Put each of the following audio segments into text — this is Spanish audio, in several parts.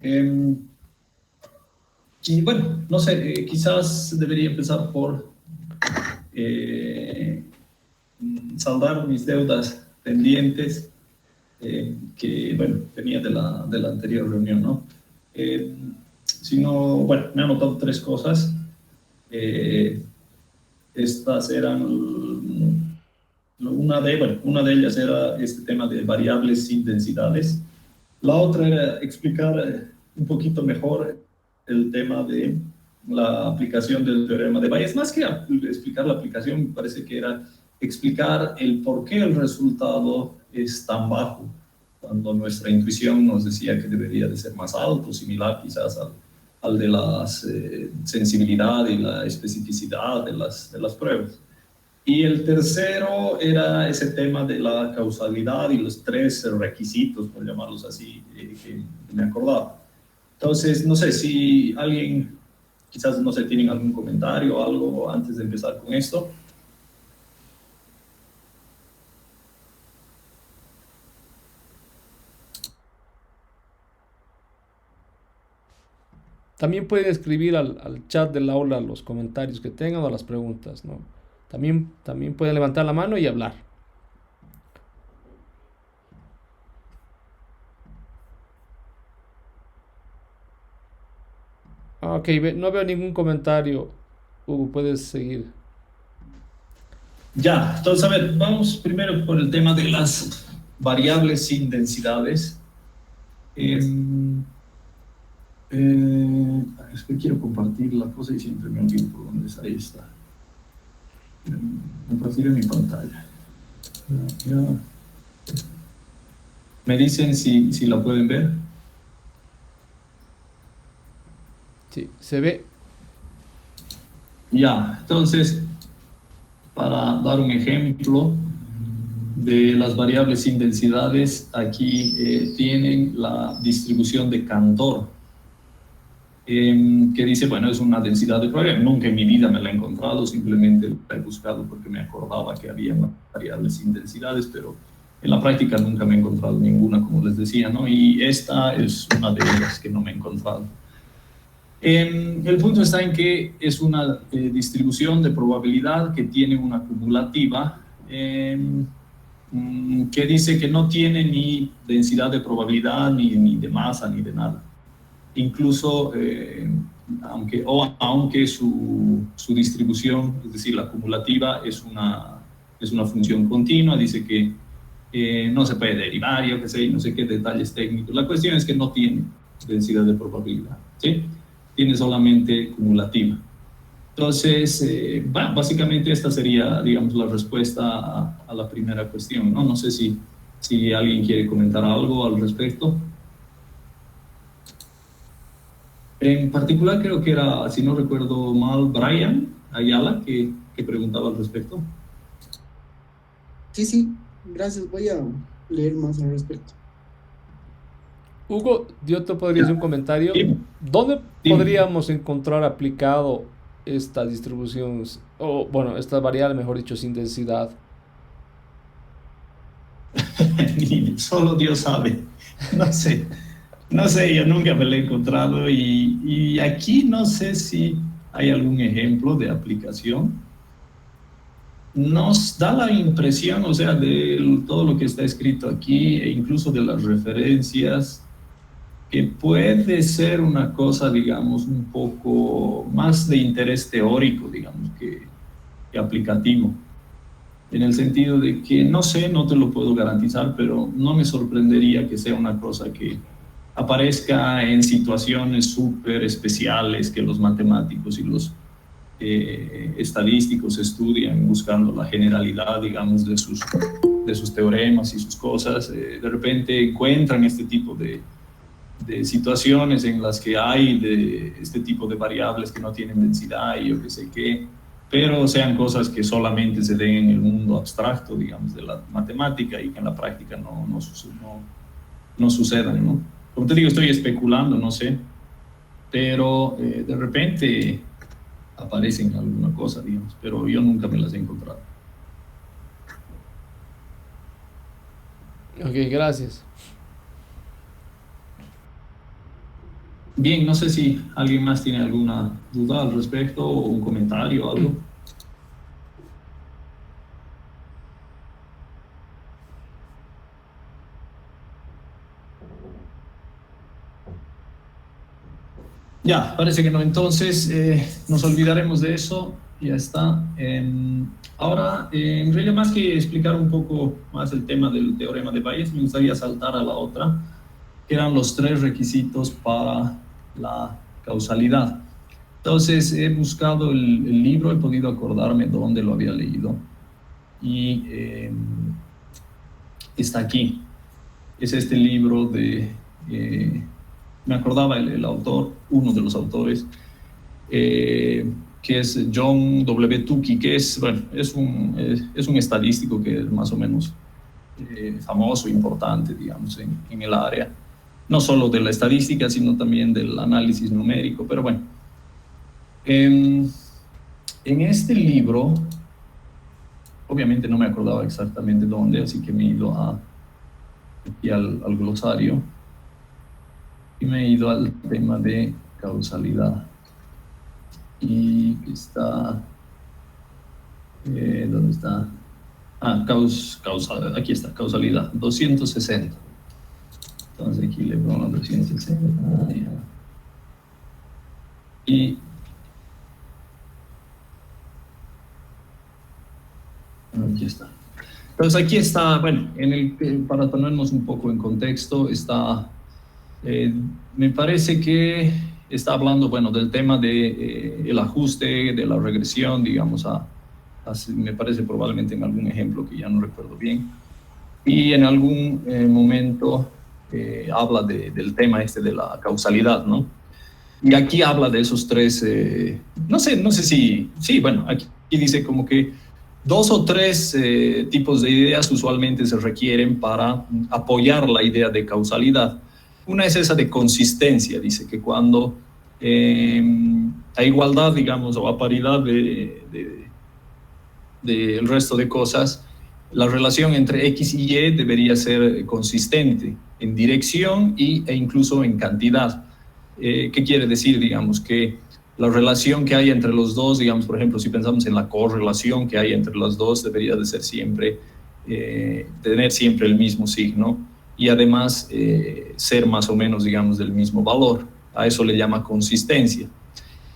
Eh, y bueno, no sé, quizás debería empezar por eh, saldar mis deudas pendientes que, bueno, tenía de la anterior reunión, ¿no? Eh, Sino, bueno, me han notado tres cosas. Eh, Estas eran, bueno, una de ellas era este tema de variables sin densidades. La otra era explicar un poquito mejor el tema de la aplicación del teorema de Bayes. Más que explicar la aplicación, me parece que era explicar el por qué el resultado es tan bajo, cuando nuestra intuición nos decía que debería de ser más alto, similar quizás al de la sensibilidad y la especificidad de las pruebas. Y el tercero era ese tema de la causalidad y los tres requisitos, por llamarlos así, que me acordaba. Entonces, no sé si alguien, quizás, no sé, tienen algún comentario o algo antes de empezar con esto. También pueden escribir al chat del aula los comentarios que tengan o las preguntas, ¿no? También pueden levantar la mano y hablar. Ah, ok, no veo ningún comentario. Hugo, puedes seguir. Ya, entonces, a ver, vamos primero por el tema de las variables sin densidades. Eh, es que quiero compartir la cosa y siempre me olvido por dónde está. Ahí está. Compartir en mi pantalla. Ya. Me dicen si la pueden ver. Sí, se ve. Ya, entonces, para dar un ejemplo de las variables sin densidades, aquí tienen la distribución de Cantor, que dice, bueno, es una densidad de problema. Nunca en mi vida me la he encontrado, simplemente la he buscado porque me acordaba que había variables sin densidades, pero en la práctica nunca me he encontrado ninguna, como les decía, ¿no? Y esta es una de ellas que no me he encontrado. El punto está en que es una distribución de probabilidad que tiene una acumulativa que dice que no tiene ni densidad de probabilidad, ni de masa, ni de nada. Incluso, aunque su distribución, es decir, la acumulativa, es una función continua, dice que no se puede derivar, yo qué sé, no sé qué detalles técnicos. La cuestión es que no tiene densidad de probabilidad, ¿sí? Tiene solamente acumulativa. Entonces, básicamente esta sería, digamos, la respuesta a la primera cuestión, ¿no? No sé si alguien quiere comentar algo al respecto. En particular creo que era, si no recuerdo mal, Brian Ayala que preguntaba al respecto. Sí, sí, gracias. Voy a leer más al respecto. Hugo, yo te podría Ya, hacer un comentario. dime, ¿Dónde dime. podríamos encontrar aplicado esta distribución, o bueno, esta variable, mejor dicho, sin densidad? Solo Dios sabe. No sé, no sé, yo nunca me lo he encontrado y aquí no sé si hay algún ejemplo de aplicación. Nos da la impresión, o sea, de todo lo que está escrito aquí e incluso de las referencias, que puede ser una cosa, digamos, un poco más de interés teórico, digamos, que aplicativo, en el sentido de que, no sé, no te lo puedo garantizar, pero no me sorprendería que sea una cosa que aparezca en situaciones súper especiales que los matemáticos y los estadísticos estudian buscando la generalidad, digamos, de sus teoremas y sus cosas. De repente encuentran este tipo de situaciones en las que hay de este tipo de variables que no tienen densidad y yo qué sé qué, pero sean cosas que solamente se den en el mundo abstracto, digamos, de la matemática y que en la práctica no sucedan, ¿no? Como te digo, estoy especulando, no sé, pero de repente aparecen alguna cosa, digamos, pero yo nunca me las he encontrado. Ok, gracias. Bien, no sé si alguien más tiene alguna duda al respecto o un comentario o algo. Ya, parece que no. Entonces, nos olvidaremos de eso. Ya está. Ahora, en realidad, más que explicar un poco más el tema del teorema de Bayes, me gustaría saltar a la otra, que eran los 3 requisitos para la causalidad. Entonces, he buscado el libro, he podido acordarme dónde lo había leído. Y está aquí. Es este libro de... me acordaba el autor, uno de los autores, que es John W. Tukey, que es, bueno, es un estadístico que es más o menos famoso, importante, digamos, en el área, no solo de la estadística, sino también del análisis numérico, pero bueno. En este libro, obviamente no me acordaba exactamente dónde, así que me he ido aquí al glosario y me he ido al tema de causalidad. Y está, ¿dónde está? Aquí está, causalidad, 260. Entonces aquí le pongo 260. Y aquí está. Entonces aquí está, bueno, para ponernos un poco en contexto, está, me parece que está hablando, bueno, del tema de el ajuste, de la regresión, digamos, me parece probablemente en algún ejemplo que ya no recuerdo bien, y en algún momento habla del tema este de la causalidad, ¿no? Y aquí habla de esos 3, no sé si, sí, bueno, aquí dice como que 2 o 3 tipos de ideas usualmente se requieren para apoyar la idea de causalidad. Una es esa de consistencia, dice que cuando a igualdad, digamos, o a paridad del resto de cosas, la relación entre X y Y debería ser consistente en dirección e incluso en cantidad. ¿Qué quiere decir? Digamos que la relación que hay entre los dos, digamos, por ejemplo, si pensamos en la correlación que hay entre los dos, debería de ser siempre, tener siempre el mismo signo y además ser más o menos, digamos, del mismo valor. A eso le llama consistencia.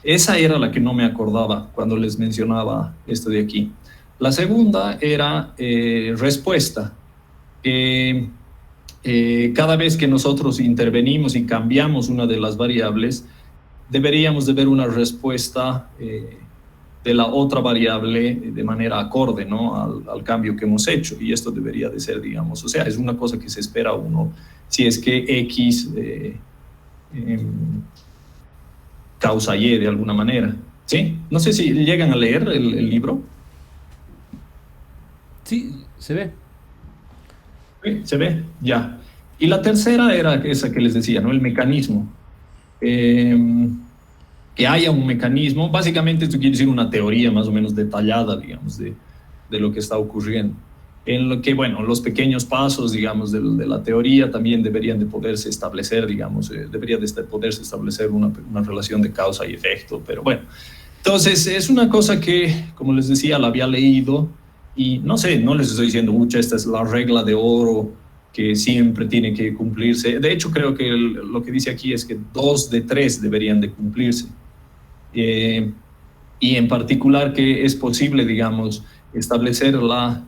Esa era la que no me acordaba cuando les mencionaba esto de aquí. La segunda era respuesta. Cada vez que nosotros intervenimos y cambiamos una de las variables, deberíamos de ver una respuesta de la otra variable de manera acorde, ¿no? al cambio que hemos hecho, y esto debería de ser, digamos, o sea, es una cosa que se espera uno, si es que X causa Y de alguna manera, ¿sí? No sé si llegan a leer el libro. Sí, se ve. Sí, se ve, ya. Y la tercera era esa que les decía, ¿no? El mecanismo. Que haya un mecanismo, básicamente esto quiere decir una teoría más o menos detallada, digamos, de lo que está ocurriendo. En lo que, bueno, los pequeños pasos, digamos, de la teoría también deberían de poderse establecer, digamos, debería de poderse establecer una relación de causa y efecto, pero bueno. Entonces, es una cosa que, como les decía, la había leído y no sé, no les estoy diciendo mucho, esta es la regla de oro que siempre tiene que cumplirse. De hecho, creo que lo que dice aquí es que 2 de 3 deberían de cumplirse. Y en particular que es posible, digamos, establecer la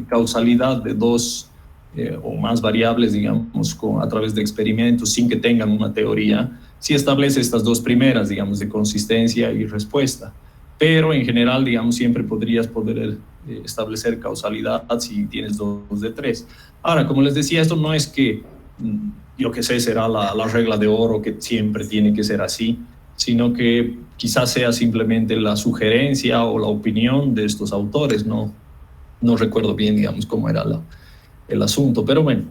causalidad de 2 o más variables, digamos, a través de experimentos sin que tengan una teoría, si establece estas 2 primeras, digamos, de consistencia y respuesta. Pero en general, digamos, siempre podrías poder establecer causalidad si tienes 2 de 3. Ahora, como les decía, esto no es que, yo que sé, será la regla de oro que siempre tiene que ser así, sino que quizás sea simplemente la sugerencia o la opinión de estos autores, no recuerdo bien, digamos, cómo era el asunto, pero bueno,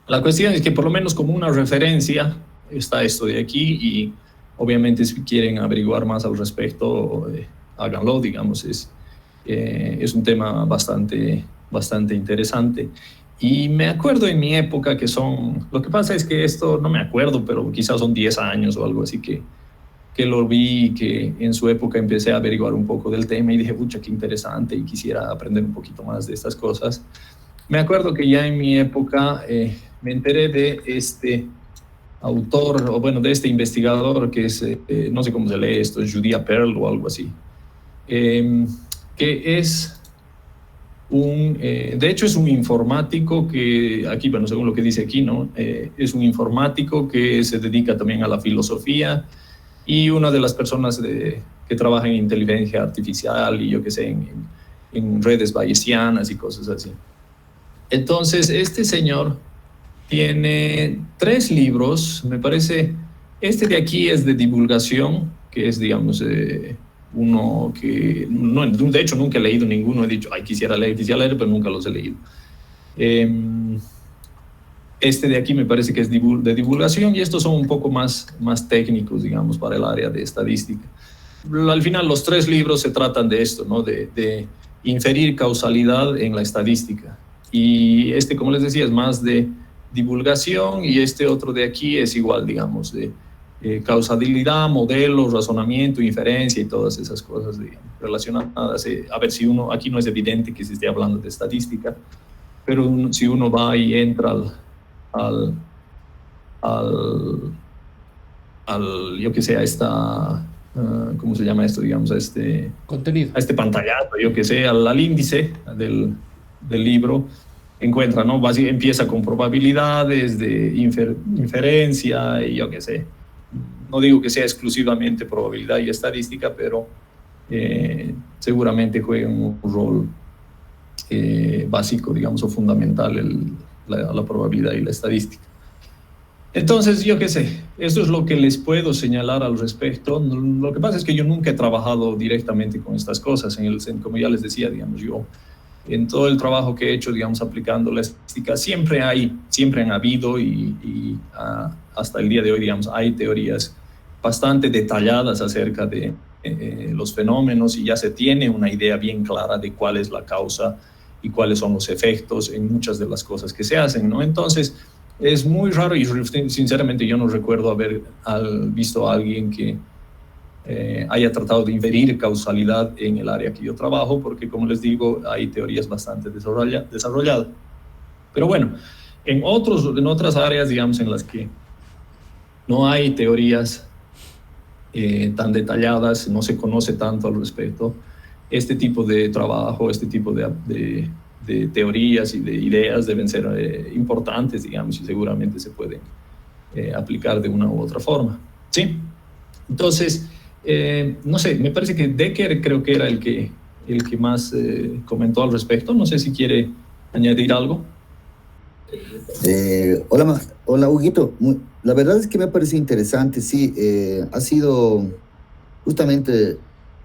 la cuestión es que por lo menos como una referencia está esto de aquí y obviamente si quieren averiguar más al respecto, háganlo, digamos, es un tema bastante interesante. Y me acuerdo en mi época lo que pasa es que esto no me acuerdo, pero quizás son 10 años o algo así que lo vi, que en su época empecé a averiguar un poco del tema y dije, pucha, qué interesante y quisiera aprender un poquito más de estas cosas. Me acuerdo que ya en mi época me enteré de este autor, o bueno, de este investigador que es, no sé cómo se lee esto, Judea Pearl o algo así, que es de hecho es un informático que, aquí, bueno, según lo que dice aquí, ¿no? Es un informático que se dedica también a la filosofía y una de las personas que trabaja en inteligencia artificial y yo qué sé, en redes bayesianas y cosas así. Entonces, este señor tiene 3 libros, me parece, este de aquí es de divulgación, que es, digamos, uno que, no, de hecho nunca he leído ninguno, he dicho, ay, quisiera leer, pero nunca los he leído. Este de aquí me parece que es de divulgación y estos son un poco más técnicos, digamos, para el área de estadística. Al final los 3 libros se tratan de esto, ¿no? De inferir causalidad en la estadística. Y este, como les decía, es más de divulgación y este otro de aquí es igual, digamos, de causalidad, modelos, razonamiento, inferencia y todas esas cosas, digamos, relacionadas. A ver, si uno, aquí no es evidente que se esté hablando de estadística, pero si uno va y entra al, al, yo que sé, a esta, ¿cómo se llama esto? Digamos, a este Contenido. pantallazo, yo que sé, al índice del libro, encuentra, ¿no? Empieza con probabilidades de inferencia y yo que sé. No digo que sea exclusivamente probabilidad y estadística, pero seguramente juega un rol básico, digamos, o fundamental la probabilidad y la estadística. Entonces, yo qué sé, eso es lo que les puedo señalar al respecto. Lo que pasa es que yo nunca he trabajado directamente con estas cosas, como ya les decía, digamos, yo en todo el trabajo que he hecho, digamos, aplicando la estadística, siempre han habido y hasta el día de hoy, digamos, hay teorías bastante detalladas acerca de los fenómenos y ya se tiene una idea bien clara de cuál es la causa y cuáles son los efectos en muchas de las cosas que se hacen, ¿no? Entonces, es muy raro y sinceramente yo no recuerdo haber visto a alguien que haya tratado de inferir causalidad en el área que yo trabajo, porque como les digo, hay teorías bastante desarrolladas. Pero bueno, en otras áreas, digamos, en las que no hay teorías tan detalladas, no se conoce tanto al respecto, este tipo de trabajo, este tipo de teorías y de ideas deben ser importantes, digamos, y seguramente se pueden aplicar de una u otra forma. ¿Sí? Entonces, no sé, me parece que Decker creo que era el que más comentó al respecto. No sé si quiere añadir algo. Hola, Huguito. La verdad es que me parece interesante, sí. Ha sido justamente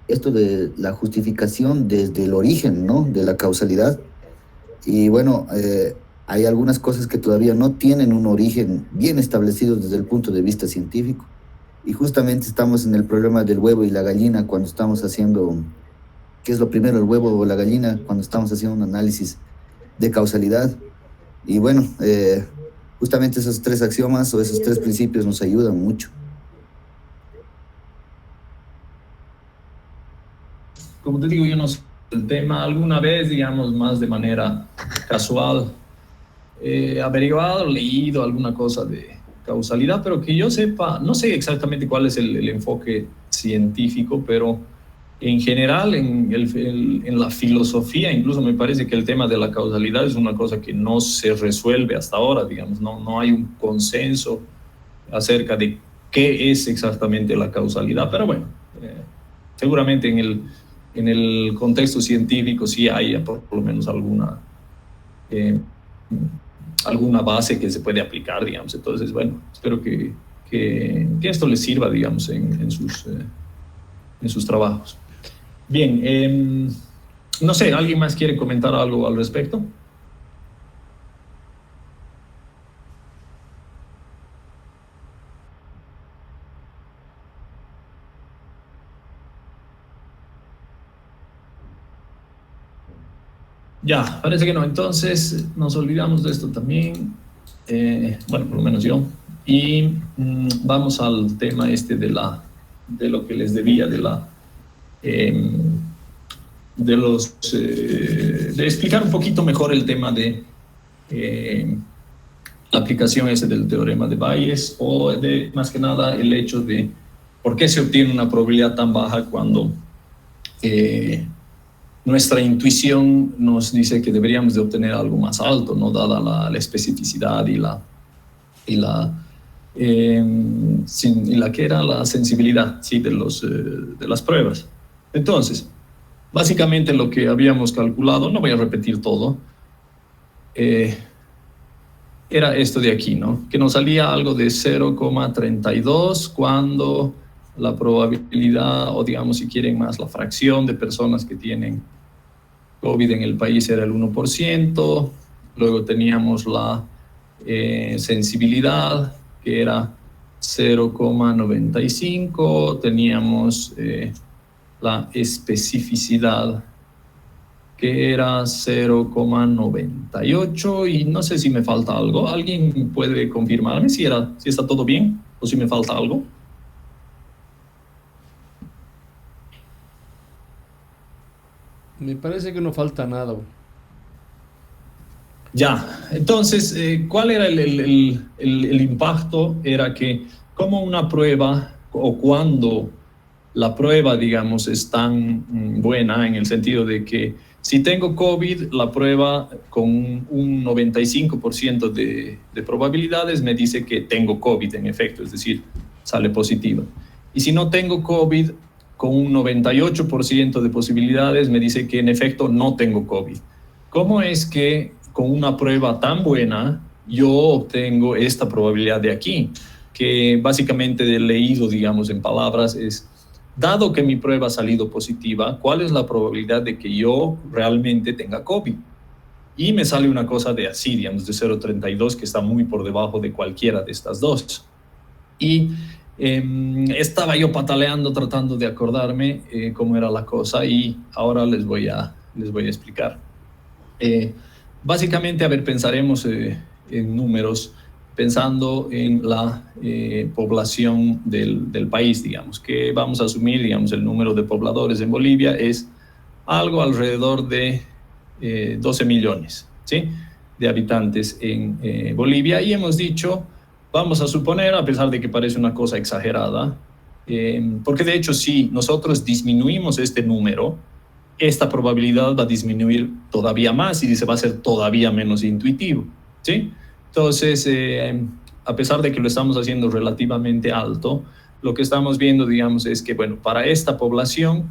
esto de la justificación desde el origen, ¿no? De la causalidad. Y bueno, hay algunas cosas que todavía no tienen un origen bien establecido desde el punto de vista científico. Y justamente estamos en el problema del huevo y la gallina cuando estamos haciendo, ¿qué es lo primero, el huevo o la gallina? Cuando estamos haciendo un análisis de causalidad. Y bueno, justamente esos 3 axiomas o esos 3 principios nos ayudan mucho. Como te digo, yo no sé el tema alguna vez, digamos, más de manera casual, averiguado, leído alguna cosa de causalidad, pero que yo sepa, no sé exactamente cuál es el enfoque científico, pero en general, en la filosofía, incluso me parece que el tema de la causalidad es una cosa que no se resuelve hasta ahora, digamos, no hay un consenso acerca de qué es exactamente la causalidad, pero bueno, seguramente en el contexto científico sí hay por lo menos alguna base que se puede aplicar, digamos. Entonces, bueno, espero que esto les sirva, digamos, en sus trabajos. Bien, no sé, ¿alguien más quiere comentar algo al respecto? Ya, parece que no. Entonces, nos olvidamos de esto también. Bueno, por lo menos yo. Y vamos al tema este de lo que les debía, de explicar un poquito mejor el tema de la aplicación ese del teorema de Bayes, o de, más que nada, el hecho de por qué se obtiene una probabilidad tan baja cuando nuestra intuición nos dice que deberíamos de obtener algo más alto, ¿no? Dada la especificidad y la que era la sensibilidad, ¿sí? de las pruebas. Entonces, básicamente lo que habíamos calculado, no voy a repetir todo, era esto de aquí, ¿no? Que nos salía algo de 0,32 cuando la probabilidad, o digamos si quieren más, la fracción de personas que tienen COVID en el país era el 1%, luego teníamos la sensibilidad, que era 0,95, teníamos la especificidad, que era 0,98, y no sé si me falta algo. ¿Alguien puede confirmarme si está todo bien o si me falta algo? Me parece que no falta nada. Ya, entonces, ¿cuál era el impacto? Era que como una prueba, o cuando la prueba, digamos, es tan buena en el sentido de que si tengo COVID, la prueba con un 95% de probabilidades me dice que tengo COVID en efecto, es decir, sale positiva. Y si no tengo COVID, con un 98% de posibilidades me dice que en efecto no tengo COVID. ¿Cómo es que con una prueba tan buena yo obtengo esta probabilidad de aquí? Que básicamente leído, digamos, en palabras es: dado que mi prueba ha salido positiva, ¿cuál es la probabilidad de que yo realmente tenga COVID? Y me sale una cosa de así, digamos, de 0,32, que está muy por debajo de cualquiera de estas dos. Y estaba yo pataleando, tratando de acordarme cómo era la cosa, y ahora les voy a explicar. Básicamente, a ver, pensaremos en números, pensando en la población del país, digamos, que vamos a asumir, digamos, el número de pobladores en Bolivia es algo alrededor de 12 millones, ¿sí?, de habitantes en Bolivia, y hemos dicho, vamos a suponer, a pesar de que parece una cosa exagerada, porque de hecho si nosotros disminuimos este número, esta probabilidad va a disminuir todavía más y se va a hacer todavía menos intuitivo, ¿sí? Entonces, a pesar de que lo estamos haciendo relativamente alto, lo que estamos viendo, digamos, es que, bueno, para esta población,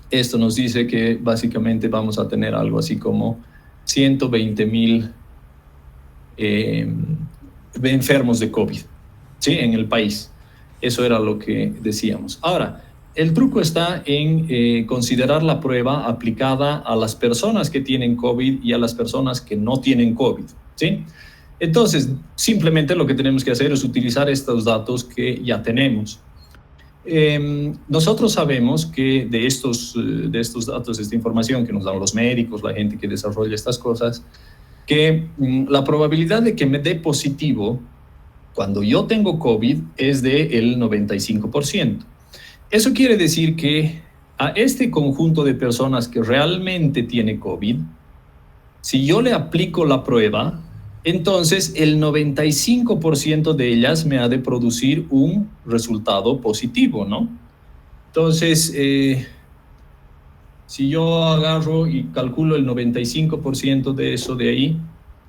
esto nos dice que básicamente vamos a tener algo así como 120,000 enfermos de COVID, ¿sí?, en el país. Eso era lo que decíamos. Ahora, el truco está en considerar la prueba aplicada a las personas que tienen COVID y a las personas que no tienen COVID, ¿sí? Entonces, simplemente lo que tenemos que hacer es utilizar estos datos que ya tenemos. Nosotros sabemos que de estos datos, esta información que nos dan los médicos, la gente que desarrolla estas cosas, que la probabilidad de que me dé positivo cuando yo tengo COVID es del 95%. Eso quiere decir que a este conjunto de personas que realmente tiene COVID, si yo le aplico la prueba, entonces el 95% de ellas me ha de producir un resultado positivo, ¿no? Entonces, si yo agarro y calculo el 95% de eso de ahí,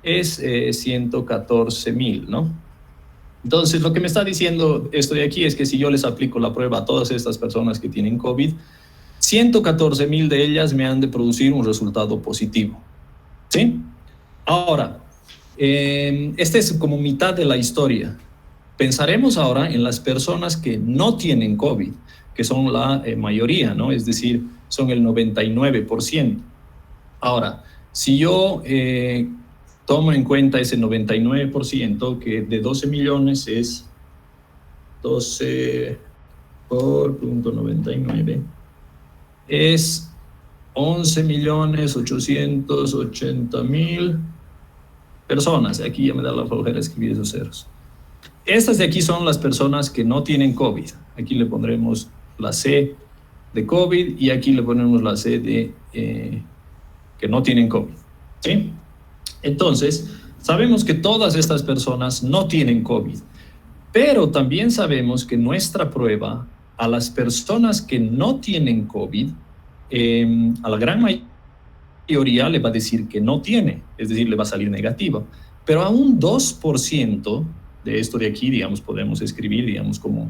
es 114,000, ¿no? Entonces, lo que me está diciendo esto de aquí es que si yo les aplico la prueba a todas estas personas que tienen COVID, 114,000 de ellas me han de producir un resultado positivo, ¿sí? Ahora, esta es como mitad de la historia. Pensaremos ahora en las personas que no tienen COVID, que son la mayoría, ¿no? Es decir, son el 99%. Ahora, si yo tomo en cuenta ese 99%, que de 12 millones es 12 por .99, es 11.880.000 personas. Aquí ya me da la flojera escribir esos ceros. Estas de aquí son las personas que no tienen COVID. Aquí le pondremos la C de COVID y aquí le ponemos la C de que no tienen COVID. ¿Sí? Entonces, sabemos que todas estas personas no tienen COVID, pero también sabemos que nuestra prueba a las personas que no tienen COVID, a la gran mayoría le va a decir que no tiene, es decir, le va a salir negativa. Pero a un 2% de esto de aquí, digamos, podemos escribir, digamos, como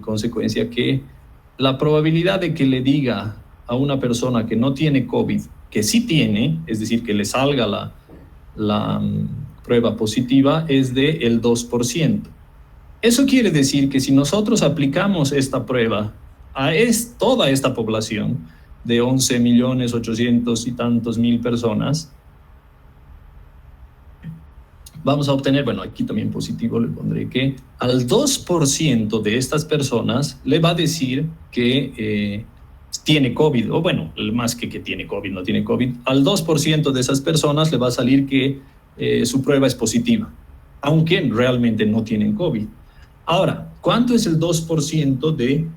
consecuencia que la probabilidad de que le diga a una persona que no tiene COVID que sí tiene, es decir, que le salga la prueba positiva, es del 2%. Eso quiere decir que si nosotros aplicamos esta prueba a toda esta población de 11.800.000 y tantos personas, vamos a obtener, bueno, aquí también positivo le pondré que al 2% de estas personas le va a decir que tiene COVID, o bueno, más que tiene COVID, no tiene COVID, al 2% de esas personas le va a salir que su prueba es positiva, aunque realmente no tienen COVID. Ahora, ¿cuánto es el 2% de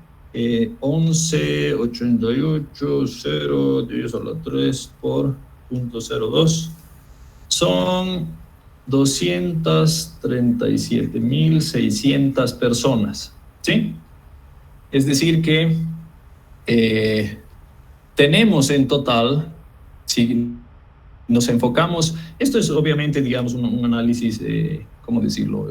11.88.0 10 a la 3 por 0.02? Son 237.600 personas, ¿sí? Es decir que tenemos en total, si nos enfocamos, esto es obviamente, digamos, un análisis, ¿cómo decirlo?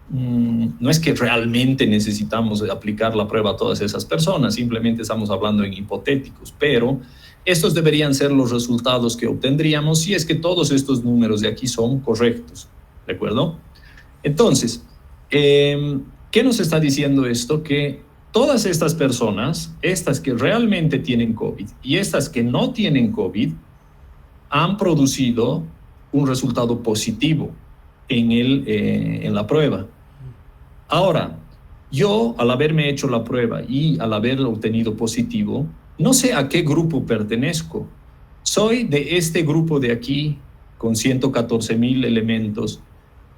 No es que realmente necesitamos aplicar la prueba a todas esas personas, simplemente estamos hablando en hipotéticos, pero estos deberían ser los resultados que obtendríamos si es que todos estos números de aquí son correctos, ¿de acuerdo? Entonces, ¿qué nos está diciendo esto? Que todas estas personas, estas que realmente tienen COVID y estas que no tienen COVID, han producido un resultado positivo en la prueba. Ahora, yo, al haberme hecho la prueba y al haber obtenido positivo, no sé a qué grupo pertenezco. Soy de este grupo de aquí, con 114.000 elementos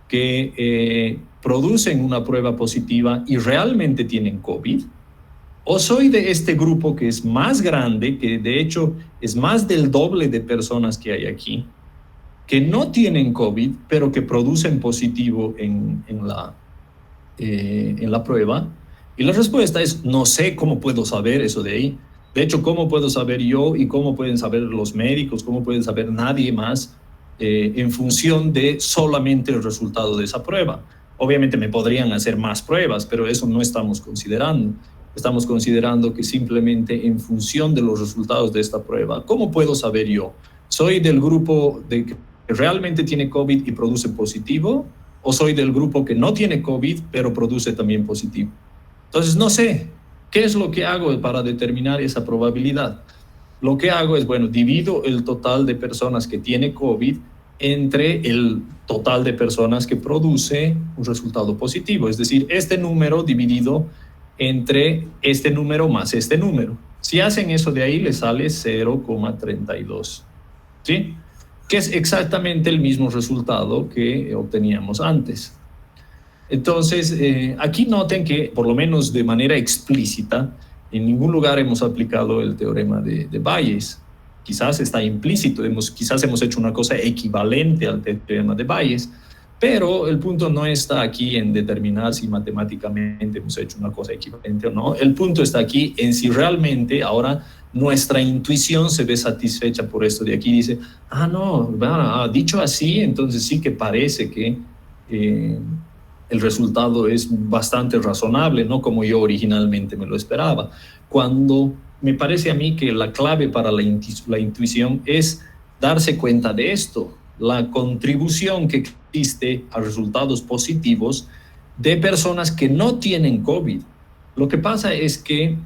que producen una prueba positiva y realmente tienen COVID, o soy de este grupo que es más grande, que de hecho es más del doble de personas que hay aquí, que no tienen COVID, pero que producen positivo en la prueba. Y la respuesta es, no sé cómo puedo saber eso de ahí. De hecho, ¿cómo puedo saber yo y cómo pueden saber los médicos, cómo pueden saber nadie más en función de solamente el resultado de esa prueba? Obviamente me podrían hacer más pruebas, pero eso no estamos considerando. Estamos considerando que simplemente en función de los resultados de esta prueba, ¿cómo puedo saber yo? ¿Soy del grupo de que realmente tiene COVID y produce positivo? ¿O soy del grupo que no tiene COVID, pero produce también positivo? Entonces, no sé. ¿Qué es lo que hago para determinar esa probabilidad? Lo que hago es, bueno, divido el total de personas que tiene COVID entre el total de personas que produce un resultado positivo. Es decir, este número dividido entre este número más este número. Si hacen eso de ahí, les sale 0,32. ¿Sí? Que es exactamente el mismo resultado que obteníamos antes. Entonces, aquí noten que, por lo menos de manera explícita, en ningún lugar hemos aplicado el teorema de Bayes. Quizás está implícito, quizás hemos hecho una cosa equivalente al teorema de Bayes, pero el punto no está aquí en determinar si matemáticamente hemos hecho una cosa equivalente o no. El punto está aquí en si realmente ahora nuestra intuición se ve satisfecha por esto de aquí. Dice, no, dicho así, entonces sí que parece que el resultado es bastante razonable, no como yo originalmente me lo esperaba. Cuando me parece a mí que la clave para la intuición es darse cuenta de esto, la contribución que existe a resultados positivos de personas que no tienen COVID. Lo que pasa es que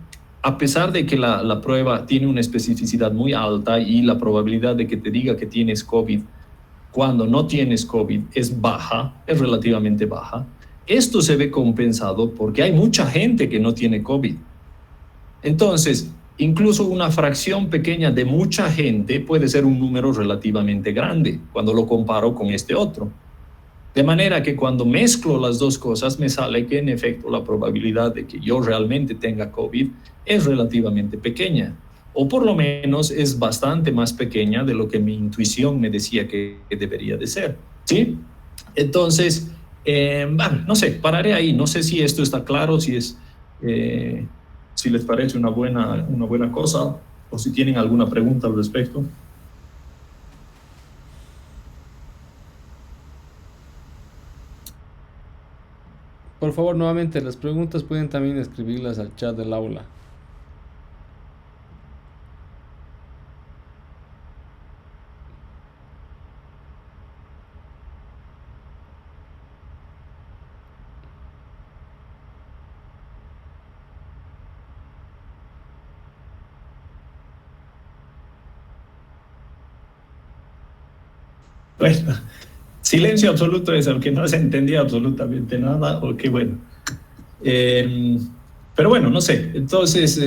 a pesar de que la prueba tiene una especificidad muy alta y la probabilidad de que te diga que tienes COVID cuando no tienes COVID es baja, es relativamente baja, esto se ve compensado porque hay mucha gente que no tiene COVID. Entonces, incluso una fracción pequeña de mucha gente puede ser un número relativamente grande cuando lo comparo con este otro. De manera que cuando mezclo las dos cosas me sale que en efecto la probabilidad de que yo realmente tenga COVID es relativamente pequeña, o por lo menos es bastante más pequeña de lo que mi intuición me decía que debería de ser, ¿sí? Entonces, bueno, no sé, pararé ahí, no sé si esto está claro, si les parece una buena cosa, o si tienen alguna pregunta al respecto. Por favor, nuevamente, las preguntas pueden también escribirlas al chat del aula. Bueno, silencio absoluto es el que no se entendía absolutamente nada, o qué bueno. Pero bueno, no sé, entonces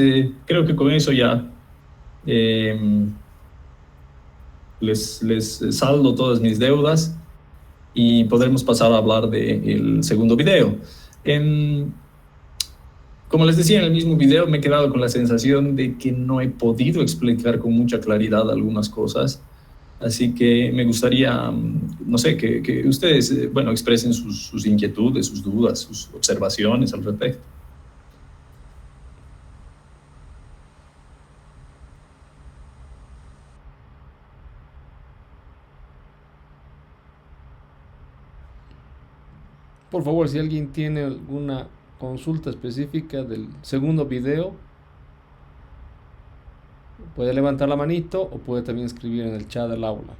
creo que con eso ya les saldo todas mis deudas y podremos pasar a hablar del segundo video. Como les decía en el mismo video, me he quedado con la sensación de que no he podido explicar con mucha claridad algunas cosas. Así que me gustaría, no sé, que ustedes, bueno, expresen sus inquietudes, sus dudas, sus observaciones al respecto. Por favor, si alguien tiene alguna consulta específica del segundo video, puede levantar la manito o puede también escribir en el chat del aula.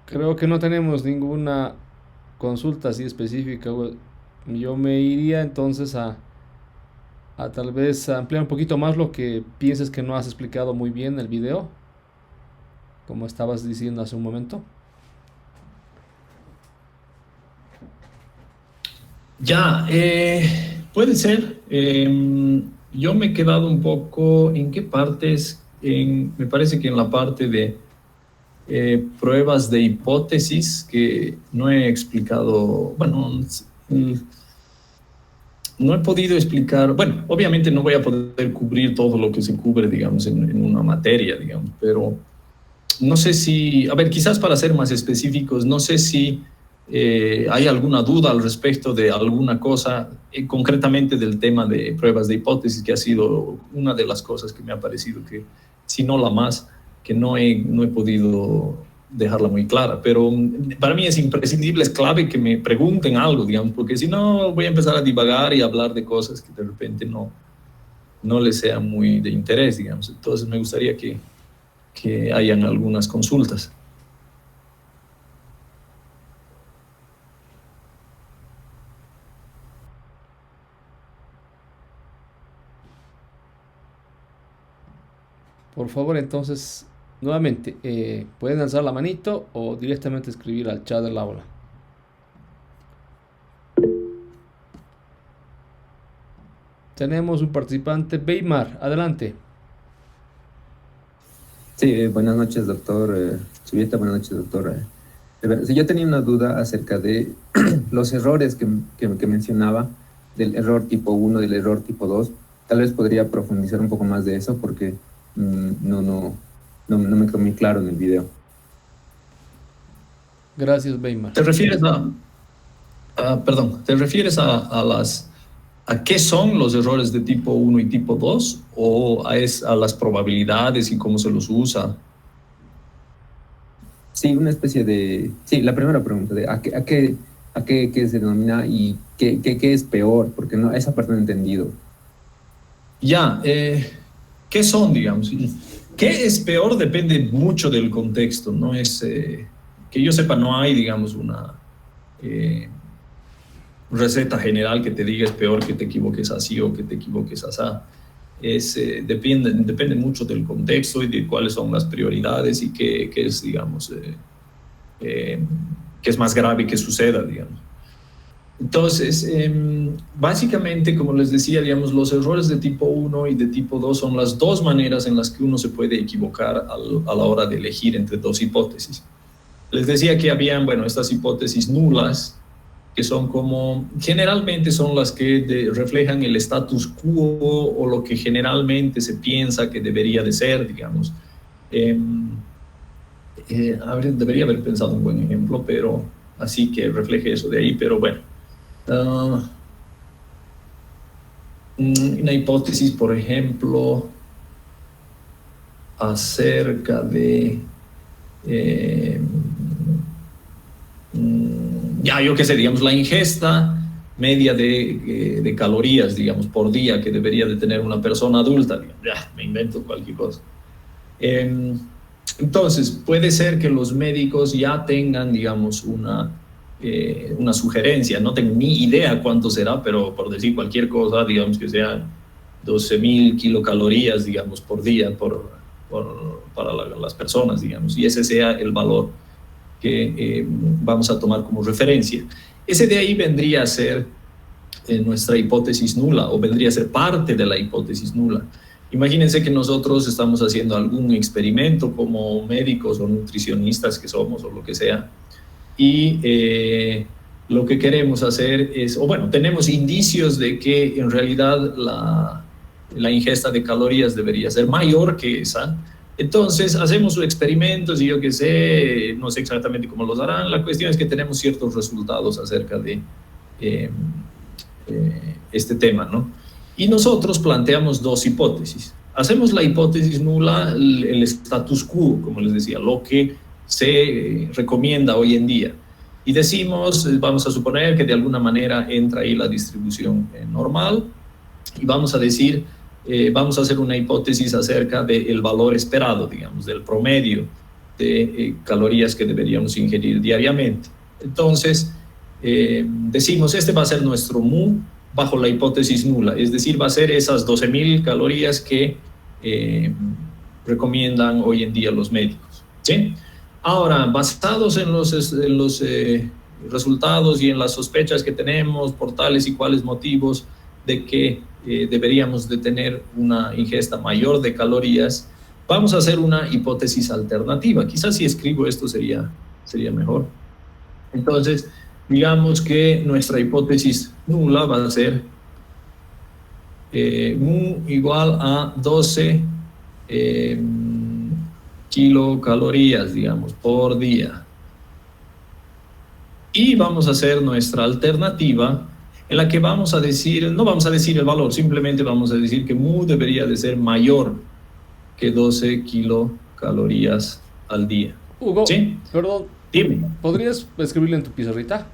Creo que no tenemos ninguna consulta así específica. Yo me iría entonces a tal vez ampliar un poquito más lo que pienses que no has explicado muy bien en el video, como estabas diciendo hace un momento. Ya, puede ser. Yo me he quedado un poco en qué partes, me parece que en la parte de pruebas de hipótesis que no he explicado, bueno, no he podido explicar, bueno, obviamente no voy a poder cubrir todo lo que se cubre, digamos, en una materia, digamos, pero no sé si, a ver, quizás para ser más específicos, no sé si hay alguna duda al respecto de alguna cosa, concretamente del tema de pruebas de hipótesis, que ha sido una de las cosas que me ha parecido que, si no la más, que no he podido dejarla muy clara, pero para mí es imprescindible, es clave que me pregunten algo, digamos, porque si no voy a empezar a divagar y hablar de cosas que de repente no les sea muy de interés, digamos. Entonces me gustaría que hayan algunas consultas. Por favor, entonces, nuevamente, pueden alzar la manito o directamente escribir al chat del aula. Tenemos un participante, Weimar, adelante. Sí, buenas noches, doctor Zubieta, buenas noches, doctor. Sí, yo tenía una duda acerca de los errores que mencionaba, del error tipo 1, del error tipo 2. Tal vez podría profundizar un poco más de eso porque no me quedó muy claro en el video. Gracias, Weimar. ¿Te refieres ¿te refieres a qué son los errores de tipo 1 y tipo 2 o a las probabilidades y cómo se los usa? Sí, una especie de... Sí, la primera pregunta, de ¿a a qué se denomina y qué es peor, porque no, esa parte no he entendido. Ya, ¿qué son, digamos? ¿Qué es peor? Depende mucho del contexto, no es, que yo sepa, no hay, digamos, una receta general que te diga es peor que te equivoques así o que te equivoques así. Depende mucho del contexto y de cuáles son las prioridades y qué es, digamos, qué es más grave que suceda, digamos. Entonces, básicamente, como les decía, digamos, los errores de tipo 1 y de tipo 2 son las dos maneras en las que uno se puede equivocar a la hora de elegir entre dos hipótesis. Les decía que habían, bueno, estas hipótesis nulas, que son como, generalmente son las que reflejan el status quo o lo que generalmente se piensa que debería de ser, digamos. Debería haber pensado un buen ejemplo, pero así que refleje eso de ahí, pero bueno. Una hipótesis, por ejemplo, acerca de yo qué sé, digamos, la ingesta media de calorías, digamos, por día que debería de tener una persona adulta, digamos, me invento cualquier cosa. Entonces, puede ser que los médicos ya tengan, digamos, una sugerencia, no tengo ni idea cuánto será, pero por decir cualquier cosa, digamos que sean 12.000 kilocalorías, digamos, por día para las personas, digamos, y ese sea el valor que vamos a tomar como referencia. Ese de ahí vendría a ser nuestra hipótesis nula, o vendría a ser parte de la hipótesis nula. Imagínense que nosotros estamos haciendo algún experimento como médicos o nutricionistas que somos o lo que sea, y lo que queremos hacer es, o bueno, tenemos indicios de que en realidad la ingesta de calorías debería ser mayor que esa. Entonces hacemos experimentos y yo qué sé, no sé exactamente cómo los harán. La cuestión es que tenemos ciertos resultados acerca de este tema, ¿no? Y nosotros planteamos dos hipótesis. Hacemos la hipótesis nula, el status quo, como les decía, lo que se recomienda hoy en día. Y decimos, vamos a suponer que de alguna manera entra ahí la distribución normal, y vamos a decir, vamos a hacer una hipótesis acerca del valor esperado, digamos, del promedio de calorías que deberíamos ingerir diariamente. Entonces, decimos, este va a ser nuestro mu bajo la hipótesis nula, es decir, va a ser esas 12.000 calorías que recomiendan hoy en día los médicos, ¿sí? Ahora, basados en los resultados y en las sospechas que tenemos por tales y cuales motivos de que deberíamos de tener una ingesta mayor de calorías, vamos a hacer una hipótesis alternativa. Quizás si escribo esto sería mejor. Entonces, digamos que nuestra hipótesis nula va a ser mu igual a 12 kilocalorías, digamos, por día. Y vamos a hacer nuestra alternativa en la que vamos a decir, no vamos a decir el valor, simplemente vamos a decir que mu debería de ser mayor que 12 kilocalorías al día. Hugo, ¿sí? Perdón, Dime. ¿podrías escribirlo en tu pizarrita?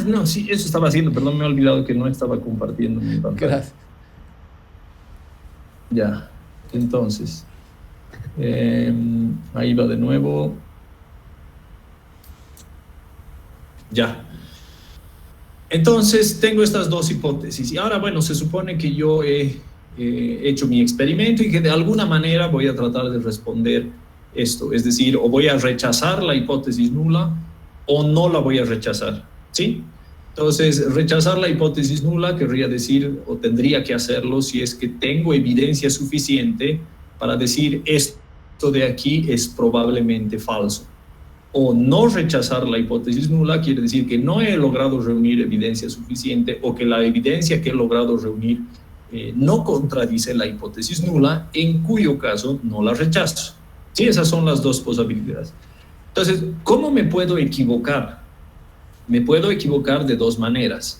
No, sí, eso estaba haciendo, perdón, me he olvidado que no estaba compartiendo mi pantalla. Gracias. Ya, entonces, ahí va de nuevo. Ya. Entonces, tengo estas dos hipótesis. Y ahora, bueno, se supone que yo he hecho mi experimento y que de alguna manera voy a tratar de responder esto. Es decir, o voy a rechazar la hipótesis nula o no la voy a rechazar, ¿sí? Entonces, rechazar la hipótesis nula querría decir, o tendría que hacerlo, si es que tengo evidencia suficiente para decir esto de aquí es probablemente falso. O no rechazar la hipótesis nula quiere decir que no he logrado reunir evidencia suficiente o que la evidencia que he logrado reunir no contradice la hipótesis nula, en cuyo caso no la rechazo. Sí, esas son las dos posibilidades. Entonces, ¿cómo me puedo equivocar? Me puedo equivocar de dos maneras.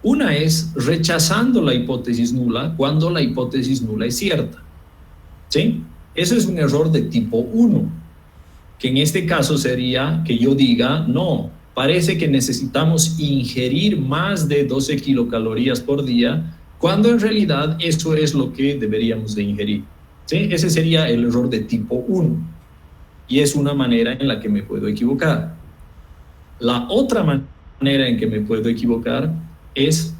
Una es rechazando la hipótesis nula cuando la hipótesis nula es cierta, ¿sí? Eso es un error de tipo 1. Que en este caso sería que yo diga, no, parece que necesitamos ingerir más de 12 kilocalorías por día, cuando en realidad eso es lo que deberíamos de ingerir, ¿sí? Ese sería el error de tipo 1, y es una manera en la que me puedo equivocar. La otra manera en que me puedo equivocar es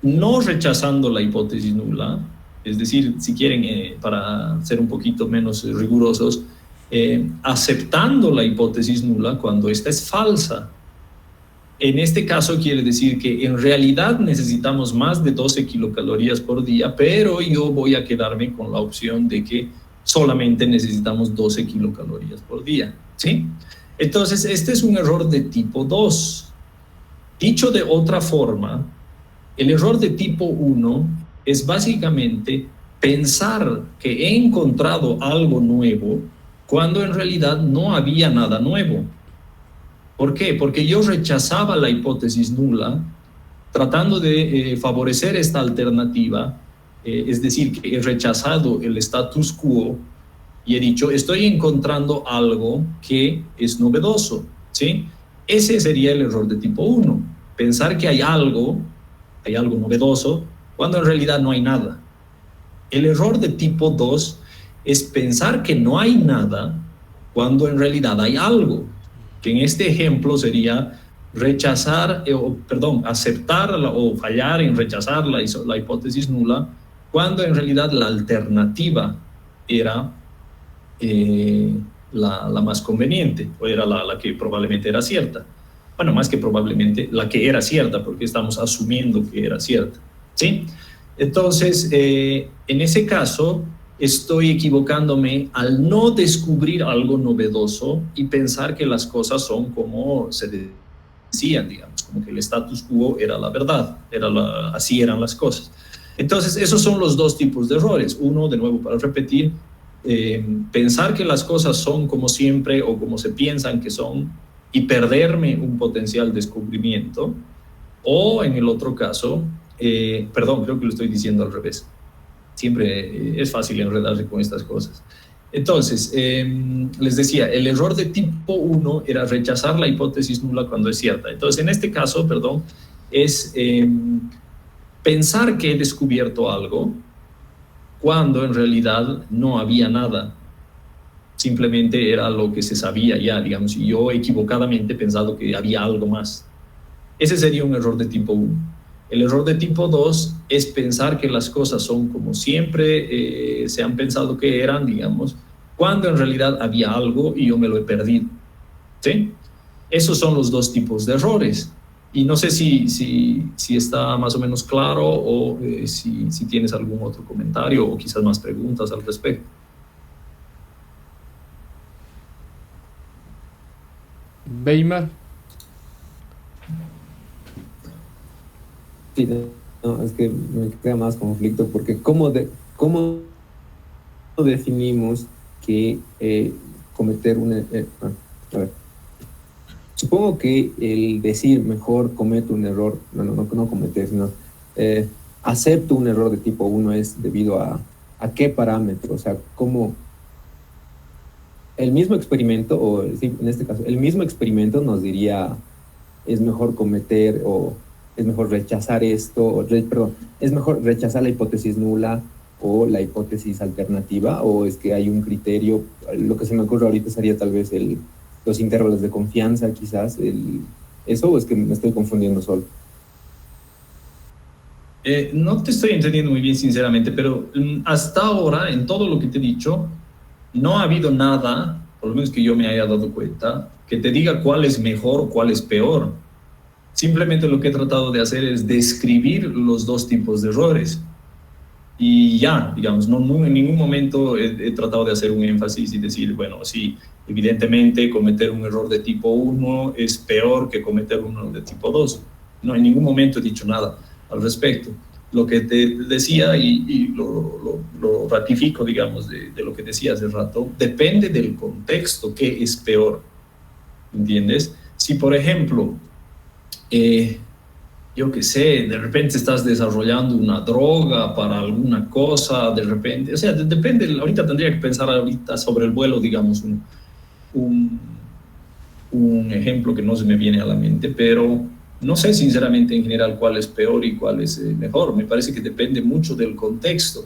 no rechazando la hipótesis nula, es decir, si quieren, para ser un poquito menos rigurosos, aceptando la hipótesis nula cuando esta es falsa. En este caso quiere decir que en realidad necesitamos más de 12 kilocalorías por día, pero yo voy a quedarme con la opción de que solamente necesitamos 12 kilocalorías por día, ¿sí? Entonces, este es un error de tipo 2. Dicho de otra forma, el error de tipo 1 es básicamente pensar que he encontrado algo nuevo cuando en realidad no había nada nuevo. ¿Por qué? Porque yo rechazaba la hipótesis nula, tratando de favorecer esta alternativa, es decir, que he rechazado el status quo y he dicho, estoy encontrando algo que es novedoso, ¿sí? Ese sería el error de tipo 1, pensar que hay algo novedoso, cuando en realidad no hay nada. El error de tipo 2 es pensar que no hay nada, cuando en realidad hay algo, que en este ejemplo sería aceptar o fallar en rechazar la hipótesis nula, cuando en realidad la alternativa era la más conveniente, o era la que probablemente era cierta. Bueno, más que probablemente, la que era cierta, porque estamos asumiendo que era cierta, ¿sí? Entonces, en ese caso, estoy equivocándome al no descubrir algo novedoso y pensar que las cosas son como se decían, digamos, como que el status quo era la verdad, así eran las cosas. Entonces, esos son los dos tipos de errores. Uno, de nuevo, para repetir, pensar que las cosas son como siempre o como se piensan que son y perderme un potencial descubrimiento, o en el otro caso, creo que lo estoy diciendo al revés. Siempre es fácil enredarse con estas cosas. Entonces, les decía, el error de tipo 1 era rechazar la hipótesis nula cuando es cierta. Entonces, en este caso, es pensar que he descubierto algo cuando en realidad no había nada. Simplemente era lo que se sabía ya, digamos, y yo equivocadamente pensado que había algo más. Ese sería un error de tipo 1. El error de tipo 2 es pensar que las cosas son como siempre se han pensado que eran, digamos, cuando en realidad había algo y yo me lo he perdido, ¿sí? Esos son los dos tipos de errores. Y no sé si está más o menos claro o si tienes algún otro comentario o quizás más preguntas al respecto. Weimar. Sí, no, es que me crea más conflicto porque ¿cómo definimos que cometer un a ver, supongo que el decir mejor cometo un error, no cometer, sino acepto un error de tipo 1 es debido a qué parámetro, o sea, cómo el mismo experimento, o sí, en este caso, el mismo experimento nos diría es mejor cometer o es mejor rechazar esto, es mejor rechazar la hipótesis nula o la hipótesis alternativa, o es que hay un criterio. Lo que se me ocurre ahorita sería tal vez los intervalos de confianza, quizás, eso, o es que me estoy confundiendo solo. No te estoy entendiendo muy bien, sinceramente, pero hasta ahora, en todo lo que te he dicho, no ha habido nada, por lo menos que yo me haya dado cuenta, que te diga cuál es mejor o cuál es peor. Simplemente lo que he tratado de hacer es describir los dos tipos de errores. Y ya, digamos, no en ningún momento he tratado de hacer un énfasis y decir, bueno, sí, evidentemente cometer un error de tipo 1 es peor que cometer uno de tipo 2. No, en ningún momento he dicho nada al respecto. Lo que te decía, y lo ratifico, digamos, de lo que decía hace rato, depende del contexto, qué es peor, ¿entiendes? Si, por ejemplo, yo qué sé, de repente estás desarrollando una droga para alguna cosa, de repente, o sea, depende, ahorita tendría que pensar ahorita sobre el vuelo, digamos, un un ejemplo que no se me viene a la mente, pero no sé sinceramente en general cuál es peor y cuál es mejor. Me parece que depende mucho del contexto.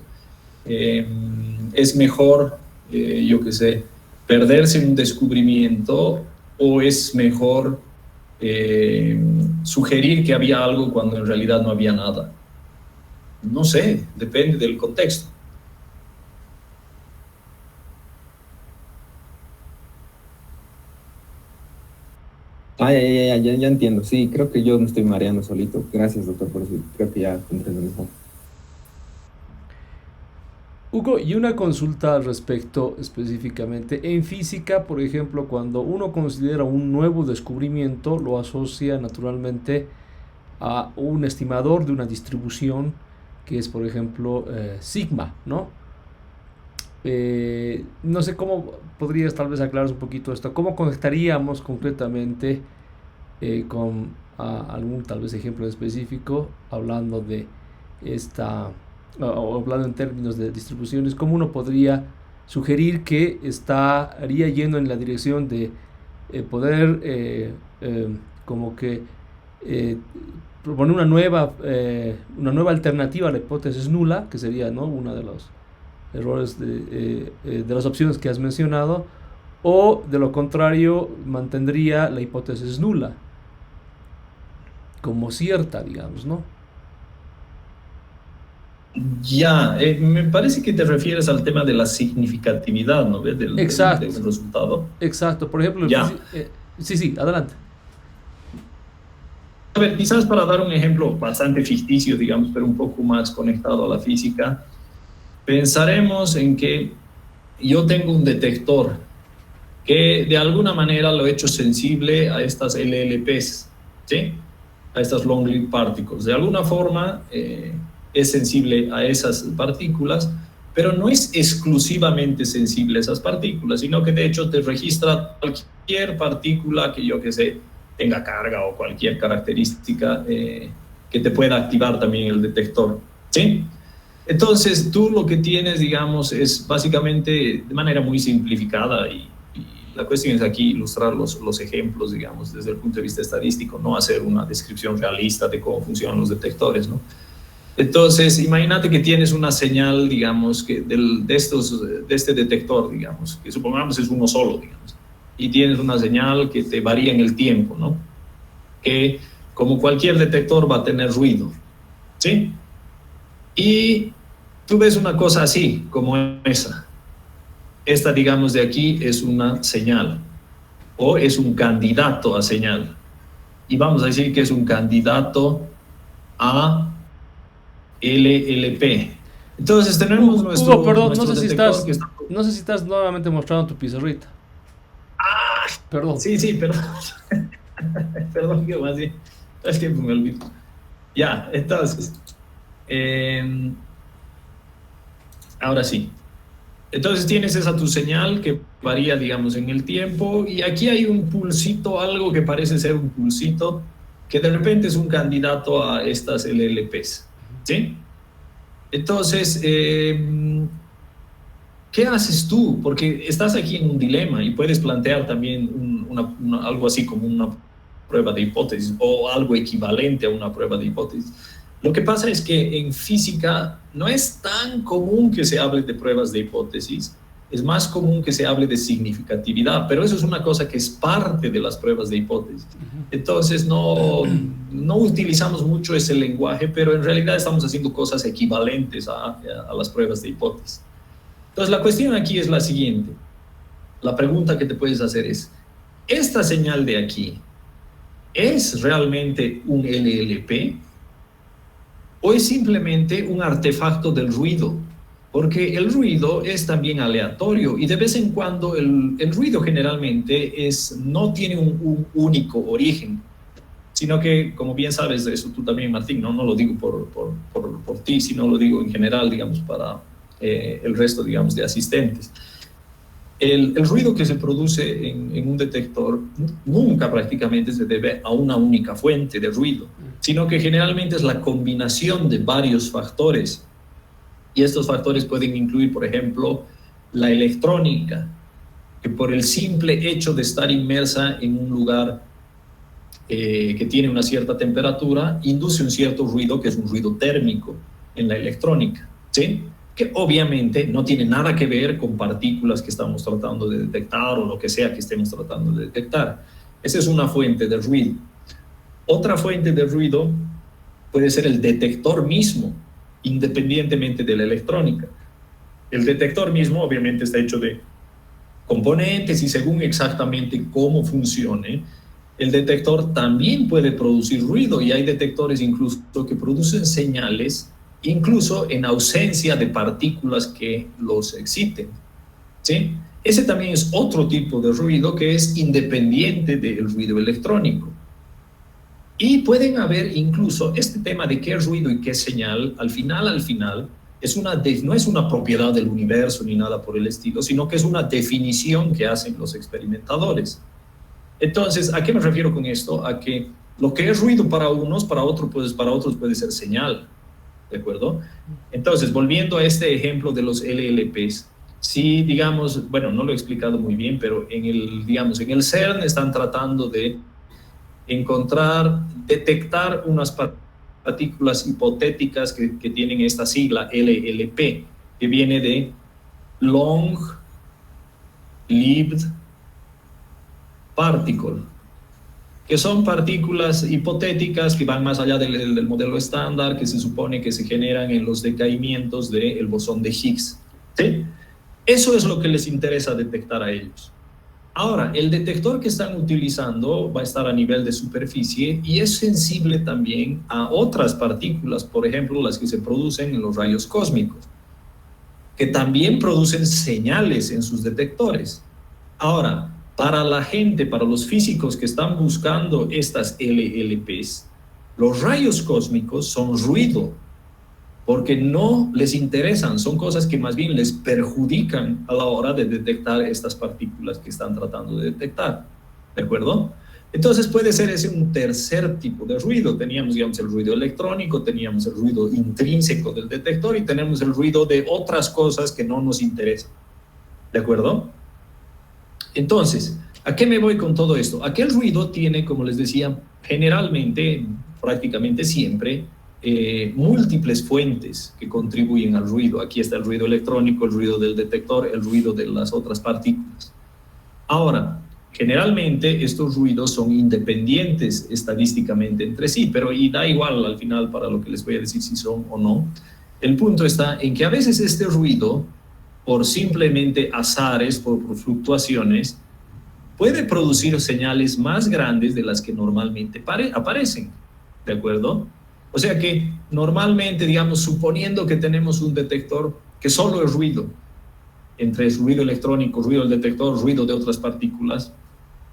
Es mejor, yo qué sé, perderse en un descubrimiento, o es mejor sugerir que había algo cuando en realidad no había nada. No sé, depende del contexto. Ya entiendo. Sí, creo que yo me estoy mareando solito. Gracias, doctor, por eso. Creo que ya comprendo mejor. Hugo, y una consulta al respecto específicamente. En física, por ejemplo, cuando uno considera un nuevo descubrimiento, lo asocia naturalmente a un estimador de una distribución que es, por ejemplo, sigma, ¿no? No sé cómo podrías tal vez aclarar un poquito esto. ¿Cómo conectaríamos concretamente con algún tal vez ejemplo específico hablando de esta, o hablando en términos de distribuciones? ¿Cómo uno podría sugerir que estaría yendo en la dirección de poder como que eh, proponer una nueva alternativa a la hipótesis nula, que sería, ¿no?, una de los errores de las opciones que has mencionado, o de lo contrario mantendría la hipótesis nula como cierta, digamos, ¿no? Ya, me parece que te refieres al tema de la significatividad, ¿no ves? Exacto, Del resultado. exacto. Por ejemplo, Ya. sí, sí, adelante. A ver, quizás para dar un ejemplo bastante ficticio, digamos, pero un poco más conectado a la física, pensaremos en que yo tengo un detector que de alguna manera lo he hecho sensible a estas LLPs, ¿sí? A estas long lived particles. De alguna forma es sensible a esas partículas, pero no es exclusivamente sensible a esas partículas, sino que de hecho te registra cualquier partícula que yo que sé tenga carga o cualquier característica que te pueda activar también el detector, ¿sí? Entonces tú lo que tienes, digamos, es básicamente de manera muy simplificada, y la cuestión es aquí ilustrar los ejemplos, digamos, desde el punto de vista estadístico, no hacer una descripción realista de cómo funcionan los detectores, ¿no? Entonces, imagínate que tienes una señal, digamos, que de este detector, digamos, que supongamos es uno solo, digamos, y tienes una señal que te varía en el tiempo, ¿no? Que como cualquier detector va a tener ruido, ¿sí? Y tú ves una cosa así, como esa. Esta, digamos, de aquí es una señal, o es un candidato a señal. Y vamos a decir que es un candidato a LLP. Entonces tenemos Hugo, perdón, no sé si detector que está... no sé si estás nuevamente mostrando tu pizarrita. Perdón. Sí, perdón. Perdón, que más bien. Es que me olvido. Ya, entonces. Ahora sí. Entonces tienes esa tu señal que varía, digamos, en el tiempo, y aquí hay un pulsito, algo que parece ser un pulsito, que de repente es un candidato a estas LLPs, ¿sí? Entonces, ¿qué haces tú? Porque estás aquí en un dilema y puedes plantear también algo así como una prueba de hipótesis o algo equivalente a una prueba de hipótesis. Lo que pasa es que en física no es tan común que se hable de pruebas de hipótesis, es más común que se hable de significatividad, pero eso es una cosa que es parte de las pruebas de hipótesis. Entonces no utilizamos mucho ese lenguaje, pero en realidad estamos haciendo cosas equivalentes a las pruebas de hipótesis. Entonces la cuestión aquí es la siguiente. La pregunta que te puedes hacer es, ¿esta señal de aquí es realmente un LLP? ¿O es simplemente un artefacto del ruido? Porque el ruido es también aleatorio, y de vez en cuando el ruido generalmente no tiene un único origen, sino que, como bien sabes de eso tú también, Martín, no lo digo por ti, sino lo digo en general, digamos, para el resto, digamos, de asistentes. El ruido que se produce en un detector nunca prácticamente se debe a una única fuente de ruido, sino que generalmente es la combinación de varios factores. Y estos factores pueden incluir, por ejemplo, la electrónica, que por el simple hecho de estar inmersa en un lugar que tiene una cierta temperatura, induce un cierto ruido, que es un ruido térmico en la electrónica, ¿sí? Que obviamente no tiene nada que ver con partículas que estamos tratando de detectar o lo que sea que estemos tratando de detectar. Esa es una fuente de ruido. Otra fuente de ruido puede ser el detector mismo, independientemente de la electrónica. El detector mismo obviamente está hecho de componentes y según exactamente cómo funcione, el detector también puede producir ruido y hay detectores incluso que producen señales incluso en ausencia de partículas que los exciten, ¿sí? Ese también es otro tipo de ruido que es independiente del ruido electrónico. Y pueden haber incluso este tema de qué ruido y qué señal, al final, no es una propiedad del universo ni nada por el estilo, sino que es una definición que hacen los experimentadores. Entonces, ¿a qué me refiero con esto? A que lo que es ruido para unos, para otros puede ser señal, ¿de acuerdo? Entonces, volviendo a este ejemplo de los LLPs, si digamos, bueno, no lo he explicado muy bien, pero en el CERN están tratando de detectar unas partículas hipotéticas que tienen esta sigla LLP, que viene de Long Lived Particle, que son partículas hipotéticas que van más allá del modelo estándar, que se supone que se generan en los decaimientos del bosón de Higgs, ¿sí? Eso es lo que les interesa detectar a ellos. Ahora, el detector que están utilizando va a estar a nivel de superficie y es sensible también a otras partículas, por ejemplo, las que se producen en los rayos cósmicos, que también producen señales en sus detectores. Ahora, para la gente, para los físicos que están buscando estas LLPs, los rayos cósmicos son ruido, porque no les interesan, son cosas que más bien les perjudican a la hora de detectar estas partículas que están tratando de detectar, ¿de acuerdo? Entonces puede ser ese un tercer tipo de ruido. Teníamos, digamos, el ruido electrónico, teníamos el ruido intrínseco del detector y tenemos el ruido de otras cosas que no nos interesan, ¿de acuerdo? Entonces, ¿a qué me voy con todo esto? Aquel ruido tiene, como les decía, generalmente, prácticamente siempre, múltiples fuentes que contribuyen al ruido. Aquí está el ruido electrónico, el ruido del detector, el ruido de las otras partículas. Ahora, generalmente estos ruidos son independientes estadísticamente entre sí, pero y da igual al final para lo que les voy a decir si son o no. El punto está en que a veces este ruido, por simplemente azares, por fluctuaciones, puede producir señales más grandes de las que normalmente aparecen, ¿de acuerdo? O sea que normalmente, digamos, suponiendo que tenemos un detector que solo es ruido, entre ruido electrónico, ruido del detector, ruido de otras partículas,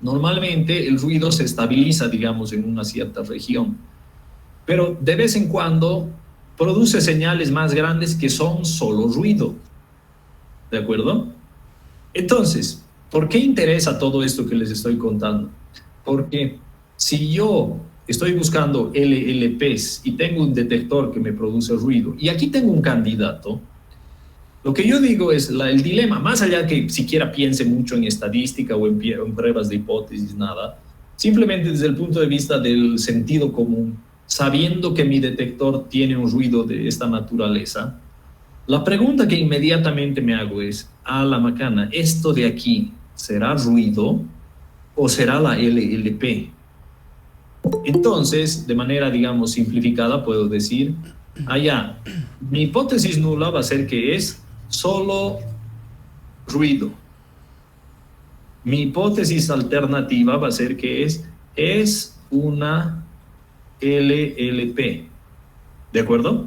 normalmente el ruido se estabiliza, digamos, en una cierta región. Pero de vez en cuando produce señales más grandes que son solo ruido, ¿de acuerdo? Entonces, ¿por qué interesa todo esto que les estoy contando? Porque si yo estoy buscando LLPs y tengo un detector que me produce ruido, y aquí tengo un candidato, lo que yo digo es el dilema, más allá que siquiera piense mucho en estadística o en pruebas de hipótesis, nada, simplemente desde el punto de vista del sentido común, sabiendo que mi detector tiene un ruido de esta naturaleza, la pregunta que inmediatamente me hago es, a la macana, ¿esto de aquí será ruido o será la LLP? Entonces, de manera, digamos, simplificada, puedo decir, mi hipótesis nula va a ser que es solo ruido. Mi hipótesis alternativa va a ser que es una LLP. ¿De acuerdo?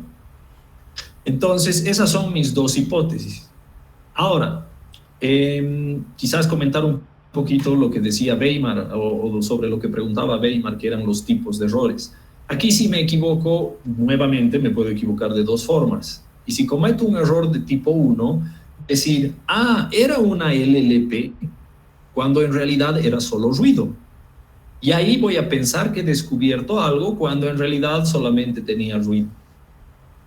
Entonces, esas son mis dos hipótesis. Ahora, quizás comentar un poquito lo que decía Weimar o sobre lo que preguntaba Weimar, que eran los tipos de errores. Aquí si me equivoco, nuevamente me puedo equivocar de dos formas. Y si cometo un error de tipo 1, decir, era una LLP, cuando en realidad era solo ruido. Y ahí voy a pensar que he descubierto algo cuando en realidad solamente tenía ruido.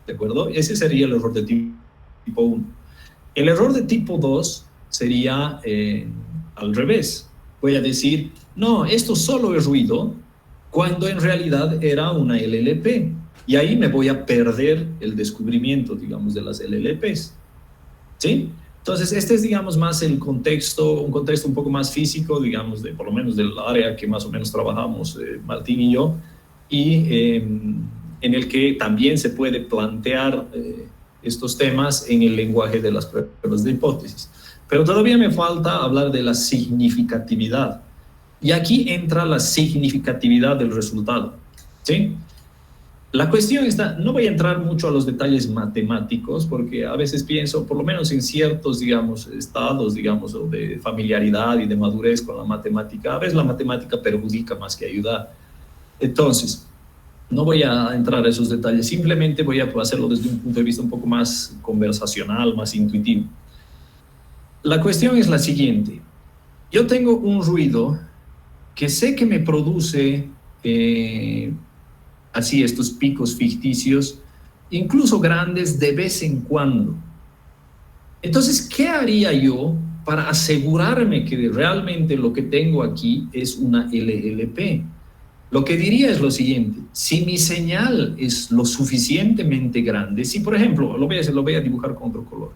¿De acuerdo? Ese sería el error de tipo 1. El error de tipo 2 sería al revés. Voy a decir, no, esto solo es ruido, cuando en realidad era una LLP. Y ahí me voy a perder el descubrimiento, digamos, de las LLPs. ¿Sí? Entonces, este es, digamos, más el contexto, un contexto un poco más físico, digamos, por lo menos del área que más o menos trabajamos Martín y yo, y en el que también se puede plantear estos temas en el lenguaje de las pruebas de hipótesis. Pero todavía me falta hablar de la significatividad. Y aquí entra la significatividad del resultado. ¿Sí? La cuestión está, no voy a entrar mucho a los detalles matemáticos, porque a veces pienso, por lo menos en ciertos, digamos, estados, digamos, de familiaridad y de madurez con la matemática, a veces la matemática perjudica más que ayudar. Entonces, no voy a entrar a esos detalles, simplemente voy a hacerlo desde un punto de vista un poco más conversacional, más intuitivo. La cuestión es la siguiente. Yo tengo un ruido que sé que me produce así estos picos ficticios, incluso grandes de vez en cuando. Entonces, ¿qué haría yo para asegurarme que realmente lo que tengo aquí es una LLP? Lo que diría es lo siguiente: si mi señal es lo suficientemente grande, si por ejemplo, lo voy a dibujar con otro color.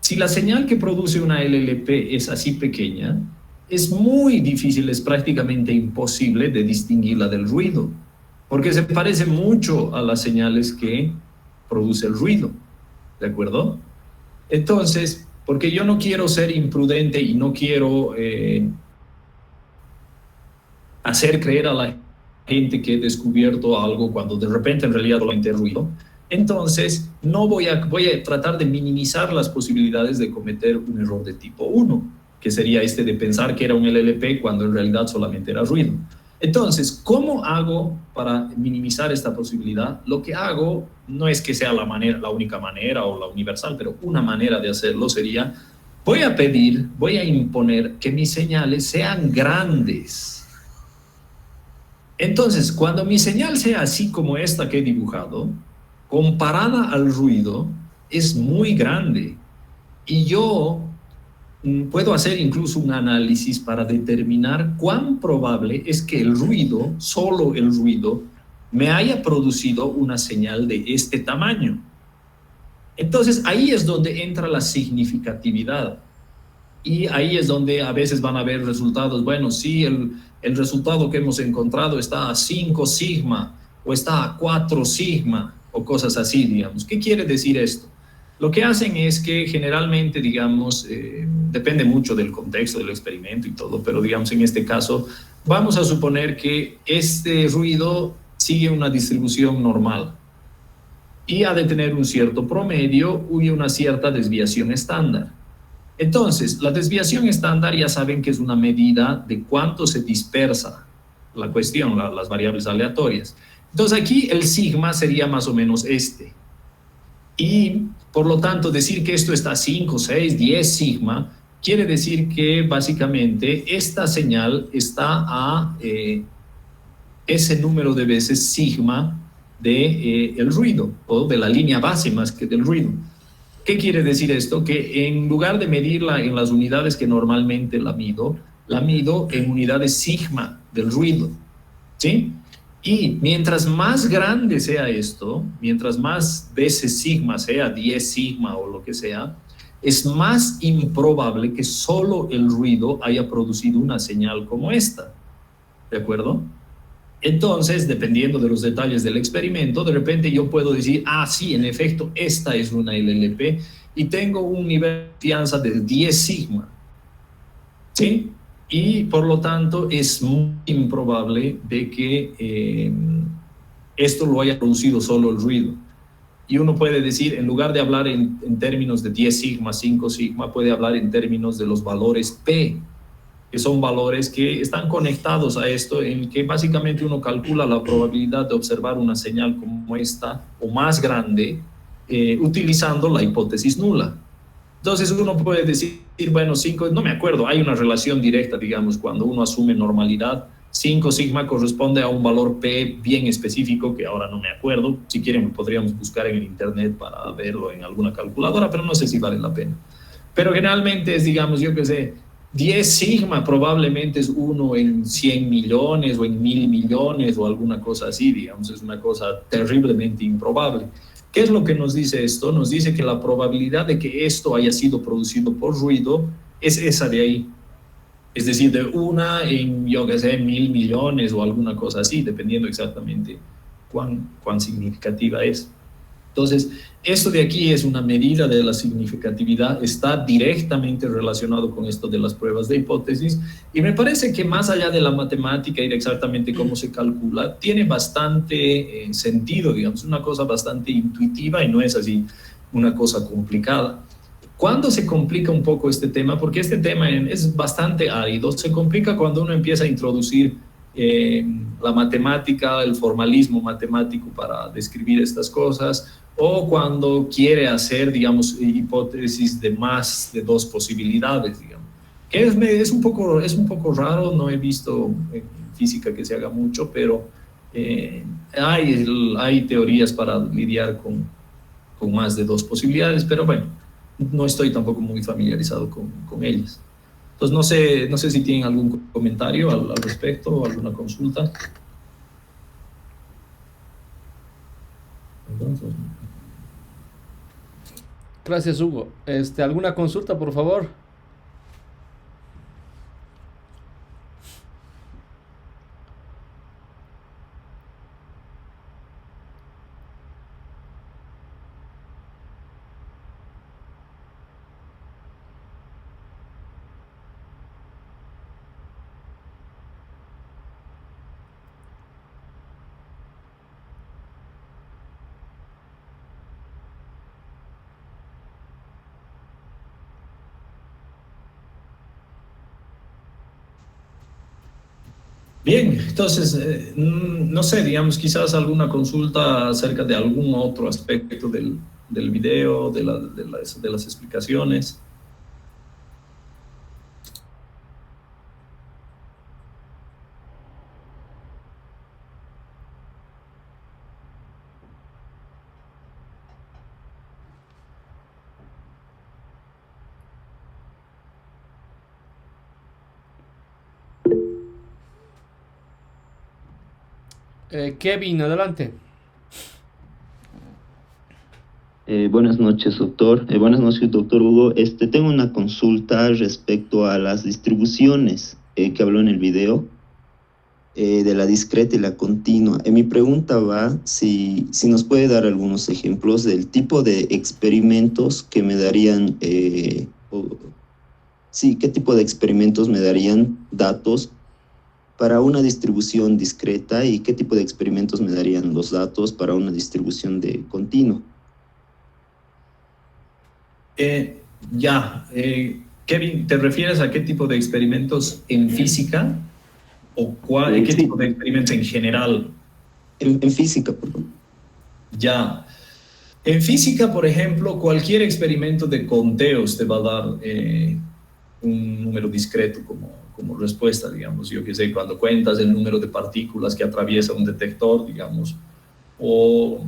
Si la señal que produce una LLP es así pequeña, es muy difícil, es prácticamente imposible de distinguirla del ruido, porque se parece mucho a las señales que produce el ruido, ¿de acuerdo? Entonces, porque yo no quiero ser imprudente y no quiero hacer creer a la gente que he descubierto algo cuando de repente en realidad solamente es ruido, entonces no voy a tratar de minimizar las posibilidades de cometer un error de tipo 1, que sería este de pensar que era un LLP cuando en realidad solamente era ruido. Entonces, ¿cómo hago para minimizar esta posibilidad? Lo que hago no es que sea la única manera o la universal, pero una manera de hacerlo sería, voy a imponer que mis señales sean grandes. Entonces, cuando mi señal sea así como esta que he dibujado, comparada al ruido, es muy grande. Y yo puedo hacer incluso un análisis para determinar cuán probable es que el ruido, solo el ruido, me haya producido una señal de este tamaño. Entonces, ahí es donde entra la significatividad. Y ahí es donde a veces van a haber resultados. Bueno, sí, el resultado que hemos encontrado está a 5 sigma o está a 4 sigma o cosas así, digamos. ¿Qué quiere decir esto? Lo que hacen es que generalmente, digamos, depende mucho del contexto del experimento y todo, pero digamos en este caso, vamos a suponer que este ruido sigue una distribución normal y ha de tener un cierto promedio y una cierta desviación estándar. Entonces, la desviación estándar ya saben que es una medida de cuánto se dispersa la cuestión, las variables aleatorias. Entonces aquí el sigma sería más o menos este. Y por lo tanto, decir que esto está a 5, 6, 10 sigma, quiere decir que básicamente esta señal está a ese número de veces sigma de el ruido, o de la línea base más que del ruido. ¿Qué quiere decir esto? Que en lugar de medirla en las unidades que normalmente la mido en unidades sigma del ruido, ¿sí? Y mientras más grande sea esto, mientras más veces sigma sea, 10 sigma o lo que sea, es más improbable que solo el ruido haya producido una señal como esta, ¿de acuerdo? Entonces, dependiendo de los detalles del experimento, de repente yo puedo decir, sí, en efecto, esta es una LLP y tengo un nivel de confianza de 10 sigma, ¿sí? Y por lo tanto es muy improbable de que esto lo haya producido solo el ruido. Y uno puede decir, en lugar de hablar en términos de 10 sigma, 5 sigma, puede hablar en términos de los valores P, que son valores que están conectados a esto, en que básicamente uno calcula la probabilidad de observar una señal como esta o más grande utilizando la hipótesis nula. Entonces uno puede decir, bueno, 5, no me acuerdo, hay una relación directa, digamos, cuando uno asume normalidad, 5 sigma corresponde a un valor P bien específico, que ahora no me acuerdo, si quieren podríamos buscar en el internet para verlo en alguna calculadora, pero no sé si vale la pena. pero generalmente es, digamos, yo qué sé, 10 sigma probablemente es 1 en 100 millones o en 1000 millones o alguna cosa así, digamos, es una cosa terriblemente improbable. ¿Qué es lo que nos dice esto? Nos dice que la probabilidad de que esto haya sido producido por ruido es esa de ahí. Es decir, de 1 en, yo qué sé, 1000 millones o alguna cosa así, dependiendo exactamente cuán significativa es. Entonces, esto de aquí es una medida de la significatividad, está directamente relacionado con esto de las pruebas de hipótesis, y me parece que más allá de la matemática y de exactamente cómo se calcula, tiene bastante sentido, digamos, una cosa bastante intuitiva y no es así una cosa complicada. ¿Cuándo se complica un poco este tema? Porque este tema es bastante árido, se complica cuando uno empieza a introducir la matemática, el formalismo matemático para describir estas cosas, o cuando quiere hacer, digamos, hipótesis de más de 2 posibilidades, digamos. Que es un poco raro, no he visto en física que se haga mucho, pero hay teorías para lidiar con más de 2 posibilidades, pero bueno, no estoy tampoco muy familiarizado con ellas. Entonces, no sé si tienen algún comentario al respecto o alguna consulta. Entonces, Gracias, Hugo. ¿Alguna consulta, por favor? bien, entonces, no sé, digamos, quizás alguna consulta acerca de algún otro aspecto del video, de las explicaciones. Kevin, adelante. Buenas noches, doctor. Buenas noches, doctor Hugo. Tengo una consulta respecto a las distribuciones que habló en el video, de la discreta y la continua. Mi pregunta va si nos puede dar algunos ejemplos del tipo de experimentos que me darían, qué tipo de experimentos me darían datos para una distribución discreta y qué tipo de experimentos me darían los datos para una distribución de continuo. Kevin, ¿te refieres a qué tipo de experimentos en física o qué tipo de experimentos en general? En física, por favor. Ya. En física, por ejemplo, cualquier experimento de conteos te va a dar un número discreto como respuesta, digamos. Yo qué sé, cuando cuentas el número de partículas que atraviesa un detector, digamos, o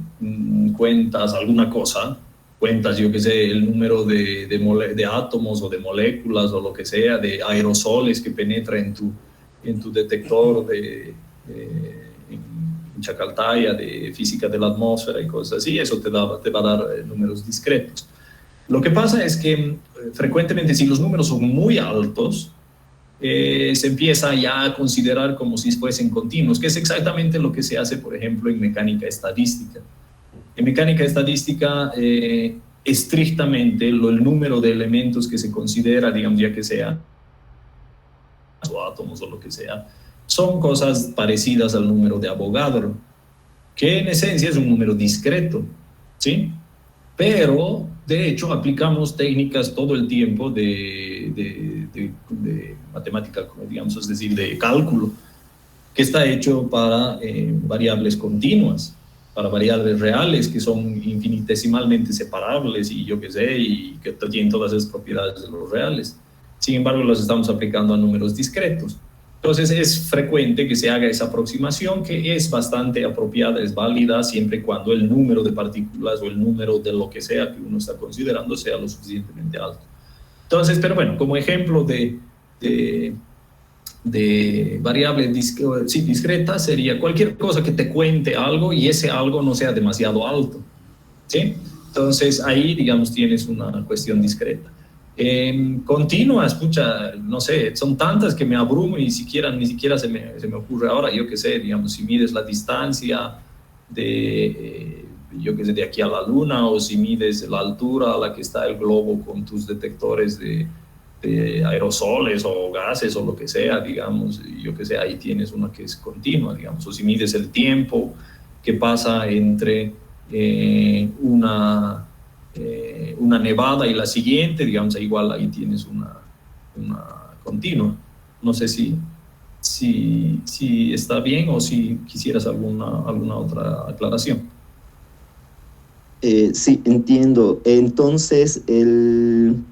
cuentas alguna cosa, cuentas, yo qué sé, el número de átomos o de moléculas o lo que sea, de aerosoles que penetra en tu detector en Chacaltaya, de física de la atmósfera y cosas así, eso te va a dar números discretos. Lo que pasa es que frecuentemente si los números son muy altos, se empieza ya a considerar como si fuesen continuos, que es exactamente lo que se hace, por ejemplo, en mecánica estadística. En mecánica estadística, estrictamente, el número de elementos que se considera, digamos, ya que sea, o átomos o lo que sea, son cosas parecidas al número de Avogadro, que en esencia es un número discreto, ¿sí? Pero, de hecho, aplicamos técnicas todo el tiempo de matemática, digamos, es decir, de cálculo, que está hecho para variables continuas, para variables reales que son infinitesimalmente separables y yo qué sé, y que tienen todas esas propiedades de los reales. Sin embargo, los estamos aplicando a números discretos. Entonces, es frecuente que se haga esa aproximación, que es bastante apropiada, es válida, siempre y cuando el número de partículas o el número de lo que sea que uno está considerando sea lo suficientemente alto. Entonces, pero bueno, como ejemplo de variable discreta sería cualquier cosa que te cuente algo y ese algo no sea demasiado alto, ¿sí? Entonces ahí, digamos, tienes una cuestión discreta. Continuas, pucha, no sé, son tantas que me abrumo y ni siquiera se me ocurre ahora, yo qué sé, digamos, si mides la distancia yo qué sé, de aquí a la luna, o si mides la altura a la que está el globo con tus detectores de aerosoles o gases o lo que sea, digamos, yo que sé, ahí tienes una que es continua, digamos, o si mides el tiempo que pasa entre una nevada y la siguiente, digamos, igual ahí tienes una continua. No sé si está bien o si quisieras alguna otra aclaración. Sí, entiendo. Entonces,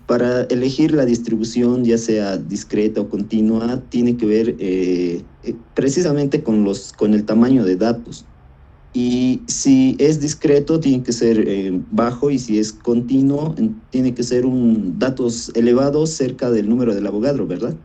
para elegir la distribución, ya sea discreta o continua, tiene que ver precisamente con el tamaño de datos. Y si es discreto, tiene que ser bajo, y si es continuo, tiene que ser datos elevados cerca del número del Avogadro, ¿verdad?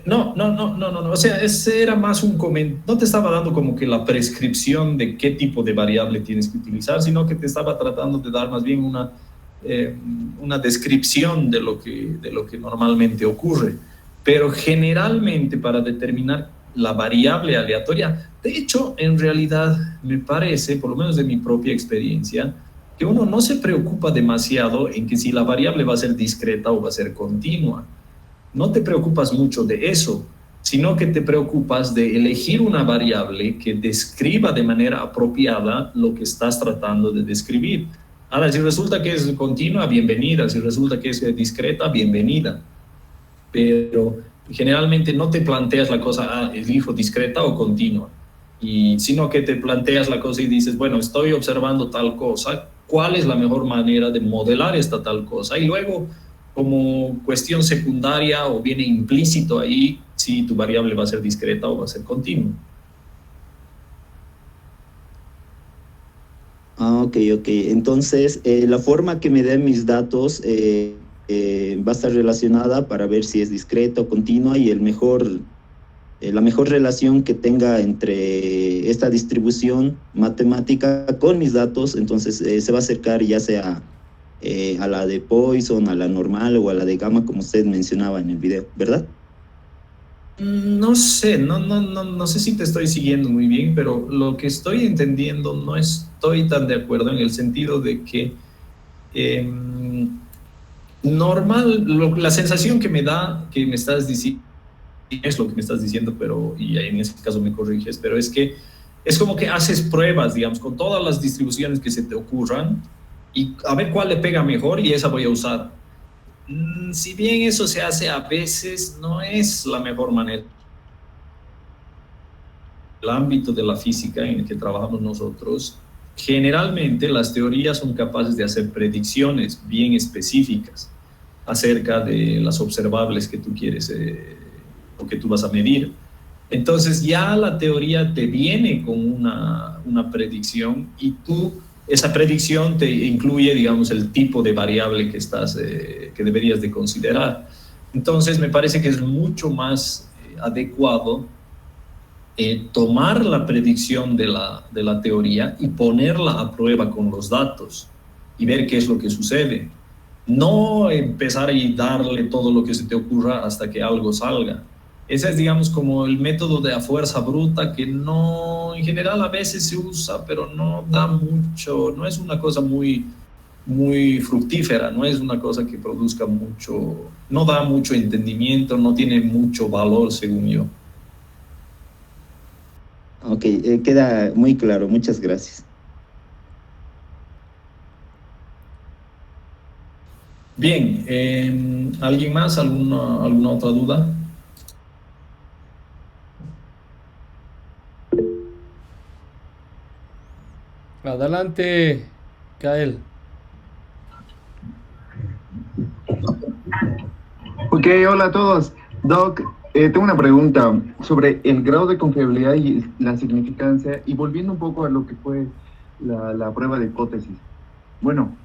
No. O sea, ese era más un comentario. No te estaba dando como que la prescripción de qué tipo de variable tienes que utilizar, sino que te estaba tratando de dar más bien una descripción de lo que normalmente ocurre. Pero generalmente, para determinar la variable aleatoria, de hecho, en realidad me parece, por lo menos de mi propia experiencia, que uno no se preocupa demasiado en que si la variable va a ser discreta o va a ser continua. No te preocupas mucho de eso, sino que te preocupas de elegir una variable que describa de manera apropiada lo que estás tratando de describir. Ahora, si resulta que es continua, bienvenida. Si resulta que es discreta, bienvenida. Pero generalmente no te planteas la cosa, elijo discreta o continua, sino que te planteas la cosa y dices, bueno, estoy observando tal cosa, ¿cuál es la mejor manera de modelar esta tal cosa? Y luego, como cuestión secundaria, o viene implícito ahí si tu variable va a ser discreta o va a ser continua. Ok. Entonces, la forma que me den mis datos va a estar relacionada para ver si es discreta o continua, y la mejor relación que tenga entre esta distribución matemática con mis datos, entonces se va a acercar ya sea a la de Poisson, a la normal o a la de gamma, como usted mencionaba en el video, ¿verdad? No sé, no sé si te estoy siguiendo muy bien, pero lo que estoy entendiendo no estoy tan de acuerdo, en el sentido de que la sensación que me da, que me estás diciendo, es lo que me estás diciendo, y en ese caso me corriges, pero es que es como que haces pruebas, digamos, con todas las distribuciones que se te ocurran, y a ver cuál le pega mejor y esa voy a usar. Si bien eso se hace a veces, no es la mejor manera. El ámbito de la física en el que trabajamos nosotros, generalmente las teorías son capaces de hacer predicciones bien específicas acerca de las observables que tú quieres o que tú vas a medir. Entonces ya la teoría te viene con una predicción, y esa predicción te incluye, digamos, el tipo de variable que deberías de considerar. Entonces me parece que es mucho más adecuado tomar la predicción de la teoría y ponerla a prueba con los datos y ver qué es lo que sucede. No empezar y darle todo lo que se te ocurra hasta que algo salga. Ese es, digamos, como el método de a fuerza bruta, que no, en general a veces se usa, pero no da mucho, no es una cosa muy fructífera, no es una cosa que produzca mucho, no da mucho entendimiento, no tiene mucho valor, según yo. Ok, queda muy claro, muchas gracias. Bien, ¿alguien más? ¿Alguna otra duda? Adelante, Kael. Ok, hola a todos. Doc, tengo una pregunta sobre el grado de confiabilidad y la significancia, y volviendo un poco a lo que fue la prueba de hipótesis. Bueno,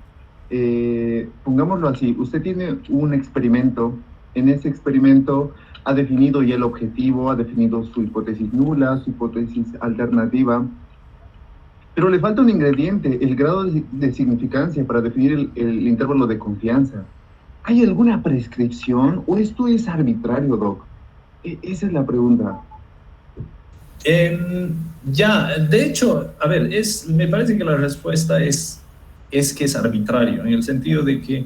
pongámoslo así, usted tiene un experimento, en ese experimento ha definido ya el objetivo, ha definido su hipótesis nula, su hipótesis alternativa, pero le falta un ingrediente, el grado de significancia para definir el intervalo de confianza. ¿Hay alguna prescripción o esto es arbitrario, Doc? Esa es la pregunta. De hecho, a ver, me parece que la respuesta es que es arbitrario, en el sentido de que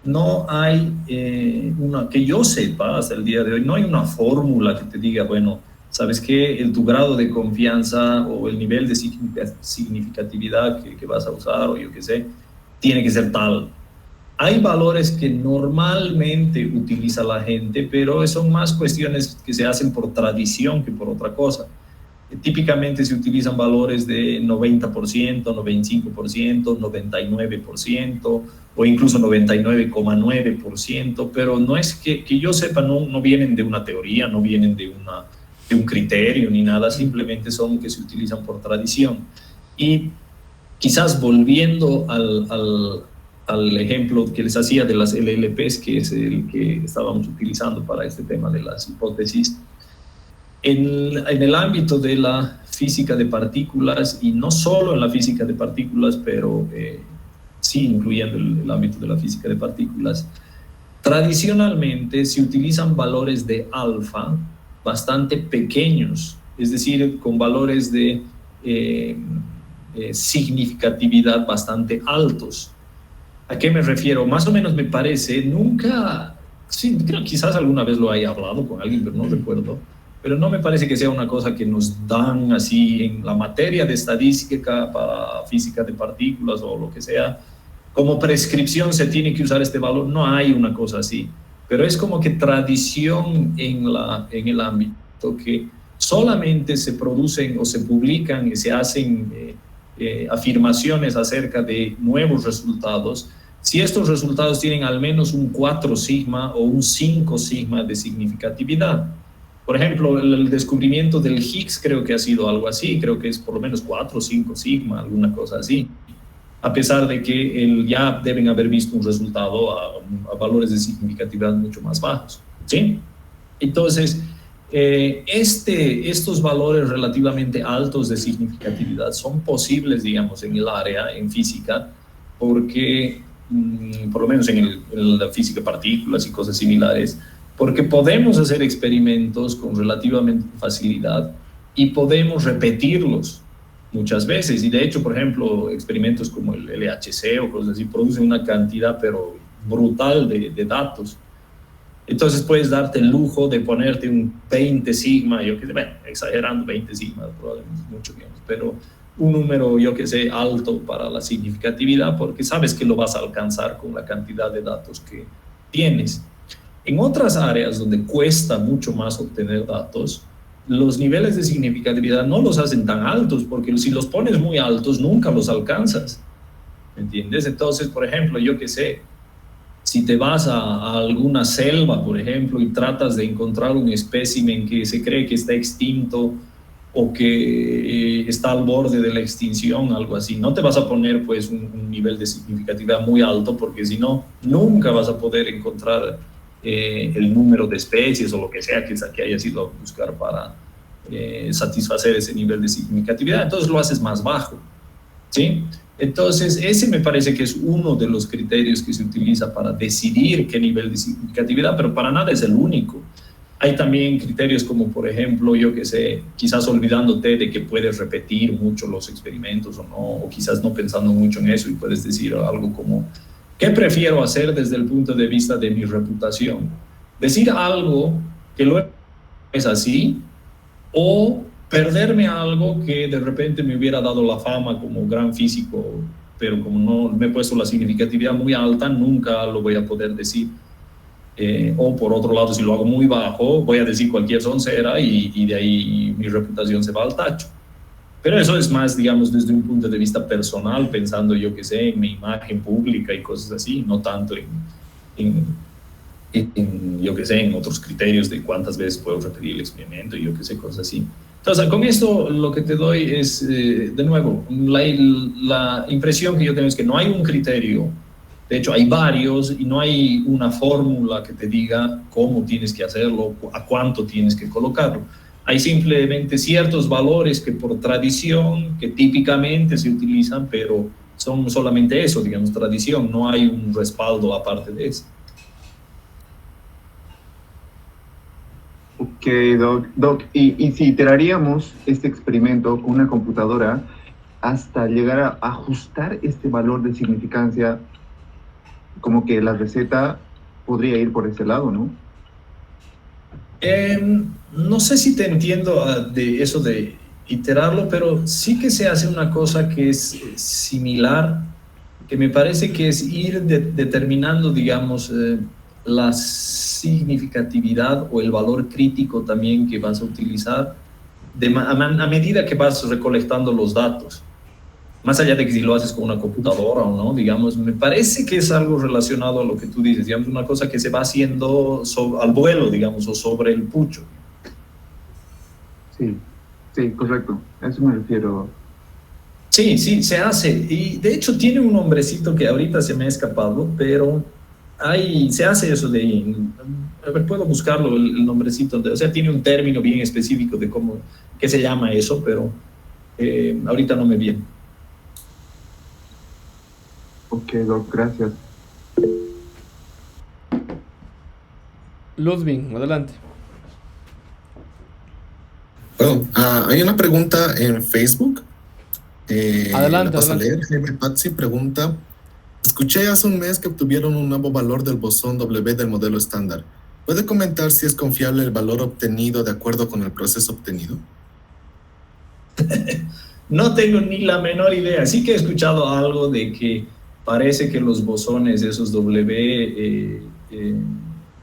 no hay que yo sepa hasta el día de hoy, no hay una fórmula que te diga, bueno, ¿sabes qué? Tu grado de confianza o el nivel de significatividad que vas a usar, o yo qué sé, tiene que ser tal. Hay valores que normalmente utiliza la gente, pero son más cuestiones que se hacen por tradición que por otra cosa. Típicamente se utilizan valores de 90%, 95%, 99% o incluso 99,9%, pero no es que yo sepa, no vienen de una teoría, no vienen de un criterio ni nada, simplemente son que se utilizan por tradición. Y quizás volviendo al ejemplo que les hacía de las LLPs, que es el que estábamos utilizando para este tema de las hipótesis, en el ámbito de la física de partículas, y no solo en la física de partículas, pero sí incluyendo el ámbito de la física de partículas, tradicionalmente se utilizan valores de alfa bastante pequeños, es decir, con valores de significatividad bastante altos. ¿A qué me refiero? Más o menos me parece, sí, creo que quizás alguna vez lo haya hablado con alguien, pero no recuerdo, pero no me parece que sea una cosa que nos dan así en la materia de estadística para física de partículas o lo que sea, como prescripción se tiene que usar este valor, no hay una cosa así, pero es como que tradición en el ámbito que solamente se producen o se publican y se hacen afirmaciones acerca de nuevos resultados si estos resultados tienen al menos un 4 sigma o un 5 sigma de significatividad. Por ejemplo, el descubrimiento del Higgs creo que ha sido algo así, creo que es por lo menos 4 o 5 sigma, alguna cosa así, a pesar de que ya deben haber visto un resultado a valores de significatividad mucho más bajos, ¿sí? Entonces, estos valores relativamente altos de significatividad son posibles, digamos, en el área, en física, porque, por lo menos en la física de partículas y cosas similares, porque podemos hacer experimentos con relativamente facilidad y podemos repetirlos muchas veces. Y de hecho, por ejemplo, experimentos como el LHC o cosas así producen una cantidad pero brutal de datos. Entonces puedes darte el lujo de ponerte un 20 sigma, yo que sé, bueno, exagerando 20 sigma, probablemente mucho menos, pero un número, yo que sé, alto para la significatividad, porque sabes que lo vas a alcanzar con la cantidad de datos que tienes. En otras áreas donde cuesta mucho más obtener datos, los niveles de significatividad no los hacen tan altos, porque si los pones muy altos, nunca los alcanzas, ¿me entiendes? Entonces, por ejemplo, yo que sé, si te vas a alguna selva, por ejemplo, y tratas de encontrar un espécimen que se cree que está extinto o que está al borde de la extinción, algo así, no te vas a poner pues un nivel de significatividad muy alto, porque si no, nunca vas a poder encontrar el número de especies o lo que sea que hayas ido a buscar para satisfacer ese nivel de significatividad. Entonces lo haces más bajo, ¿sí? Entonces ese me parece que es uno de los criterios que se utiliza para decidir qué nivel de significatividad, pero para nada es el único. Hay también criterios como, por ejemplo, yo que sé, quizás olvidándote de que puedes repetir mucho los experimentos o no, o quizás no pensando mucho en eso, y puedes decir algo como: ¿qué prefiero hacer desde el punto de vista de mi reputación? Decir algo que lo es así, o perderme algo que de repente me hubiera dado la fama como gran físico, pero como no me he puesto la significatividad muy alta, nunca lo voy a poder decir. O por otro lado, si lo hago muy bajo, voy a decir cualquier soncera y de ahí mi reputación se va al tacho. Pero eso es más, digamos, desde un punto de vista personal, pensando, yo que sé, en mi imagen pública y cosas así, no tanto yo que sé, en otros criterios de cuántas veces puedo repetir el experimento y yo que sé, cosas así. Entonces, con esto lo que te doy es, de nuevo, la impresión que yo tengo es que no hay un criterio. De hecho, hay varios y no hay una fórmula que te diga cómo tienes que hacerlo, a cuánto tienes que colocarlo. Hay simplemente ciertos valores que por tradición, que típicamente se utilizan, pero son solamente eso, digamos, tradición. No hay un respaldo aparte de eso. Ok, Doc, y si iteraríamos este experimento con una computadora hasta llegar a ajustar este valor de significancia, como que la receta podría ir por ese lado, ¿no? No sé si te entiendo de eso de iterarlo, pero sí que se hace una cosa que es similar, que me parece que es ir determinando, digamos, la significatividad o el valor crítico también que vas a utilizar a medida que vas recolectando los datos. Más allá de que si lo haces con una computadora o no, digamos, me parece que es algo relacionado a lo que tú dices, digamos, una cosa que se va haciendo al vuelo, digamos, o sobre el pucho. Sí, sí, correcto, a eso me refiero. Sí, sí, se hace. Y de hecho tiene un nombrecito que ahorita se me ha escapado, pero se hace eso de... A ver, puedo buscarlo, el nombrecito. O sea, tiene un término bien específico de qué se llama eso, pero ahorita no me viene. Ok, Doc, gracias. Ludwig, adelante. Bueno, hay una pregunta en Facebook. Adelante, la paso adelante. a leer. Jaime Pazzi pregunta: escuché hace un mes que obtuvieron un nuevo valor del bosón W del modelo estándar. ¿Puede comentar si es confiable el valor obtenido de acuerdo con el proceso obtenido? No tengo ni la menor idea. Sí que he escuchado algo de que parece que los bosones, esos W,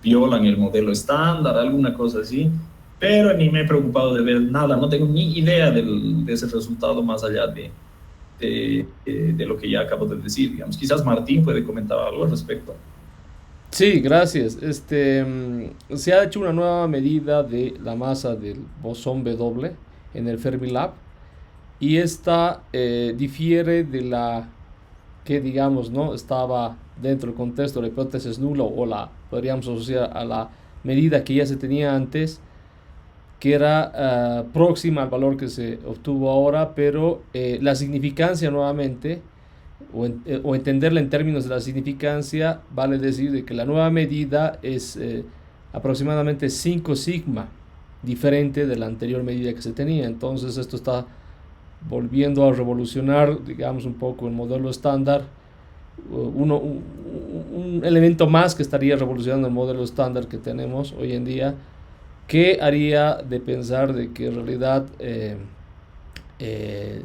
violan el modelo estándar, alguna cosa así, pero ni me he preocupado de ver nada. No tengo ni idea de ese resultado más allá de lo que ya acabo de decir. Digamos, quizás Martín puede comentar algo al respecto. Sí, gracias. Se ha hecho una nueva medida de la masa del bosón W en el Fermilab y esta difiere de la que, digamos, no estaba dentro del contexto de la hipótesis nula, o la podríamos asociar a la medida que ya se tenía antes, que era próxima al valor que se obtuvo ahora, pero la significancia nuevamente, o entenderla en términos de la significancia, vale decir de que la nueva medida es aproximadamente 5 sigma diferente de la anterior medida que se tenía. Entonces esto está volviendo a revolucionar, digamos, un poco el modelo estándar. Un elemento más que estaría revolucionando el modelo estándar que tenemos hoy en día, que haría de pensar de que en realidad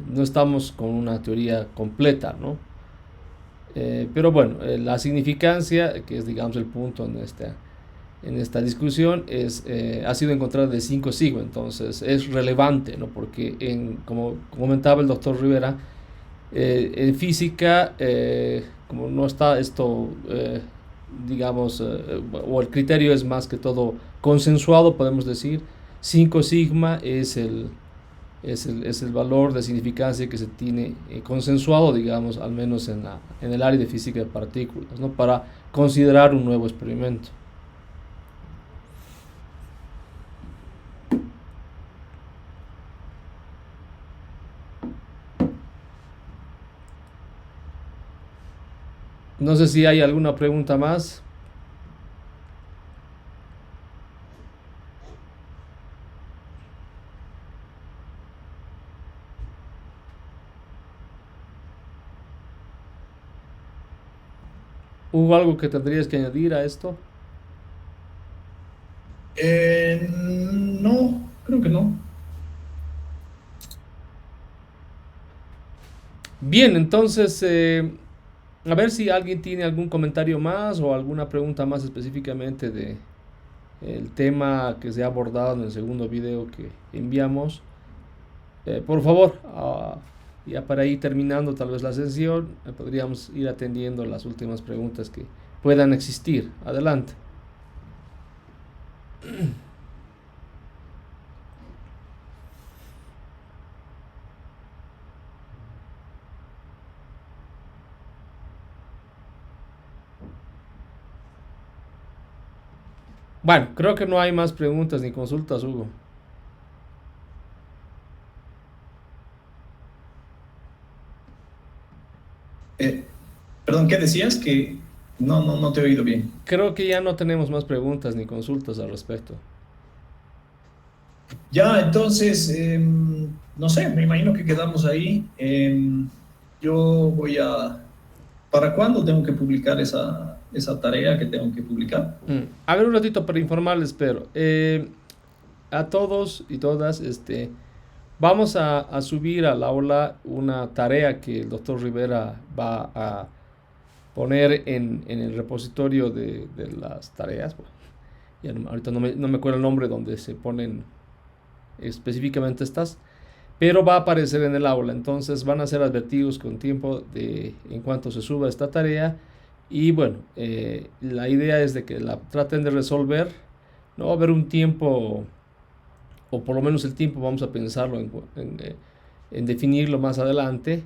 no estamos con una teoría completa, ¿no? Pero bueno, la significancia, que es, digamos, el punto en esta discusión, ha sido encontrada de 5 sigma. Entonces es relevante, ¿no? Porque como comentaba el doctor Rivera, en física, como no está esto, digamos, o el criterio es más que todo consensuado, podemos decir, 5 sigma es el valor de significancia que se tiene consensuado, digamos, al menos en el área de física de partículas, ¿no? Para considerar un nuevo experimento. No sé si hay alguna pregunta más. ¿Hubo algo que tendrías que añadir a esto? No, creo que no. Bien, entonces, a ver si alguien tiene algún comentario más o alguna pregunta más específicamente de el tema que se ha abordado en el segundo video que enviamos. Por favor, ya para ir terminando tal vez la sesión, podríamos ir atendiendo las últimas preguntas que puedan existir. Adelante. Bueno, creo que no hay más preguntas ni consultas, Hugo. Perdón, ¿qué decías? Que no te he oído bien. Creo que ya no tenemos más preguntas ni consultas al respecto. Ya, entonces, no sé, me imagino que quedamos ahí. Yo voy a... ¿Para cuándo tengo que publicar esa tarea que tengo que publicar? A ver, un ratito para informarles, pero a todos y todas, vamos a subir al aula una tarea que el doctor Rivera va a poner en el repositorio de las tareas. Ya ahorita no me acuerdo el nombre donde se ponen específicamente estas, pero va a aparecer en el aula, entonces van a ser advertidos con tiempo en cuanto se suba esta tarea. Y bueno, la idea es de que la traten de resolver. No va a haber un tiempo, o por lo menos el tiempo vamos a pensarlo en definirlo más adelante,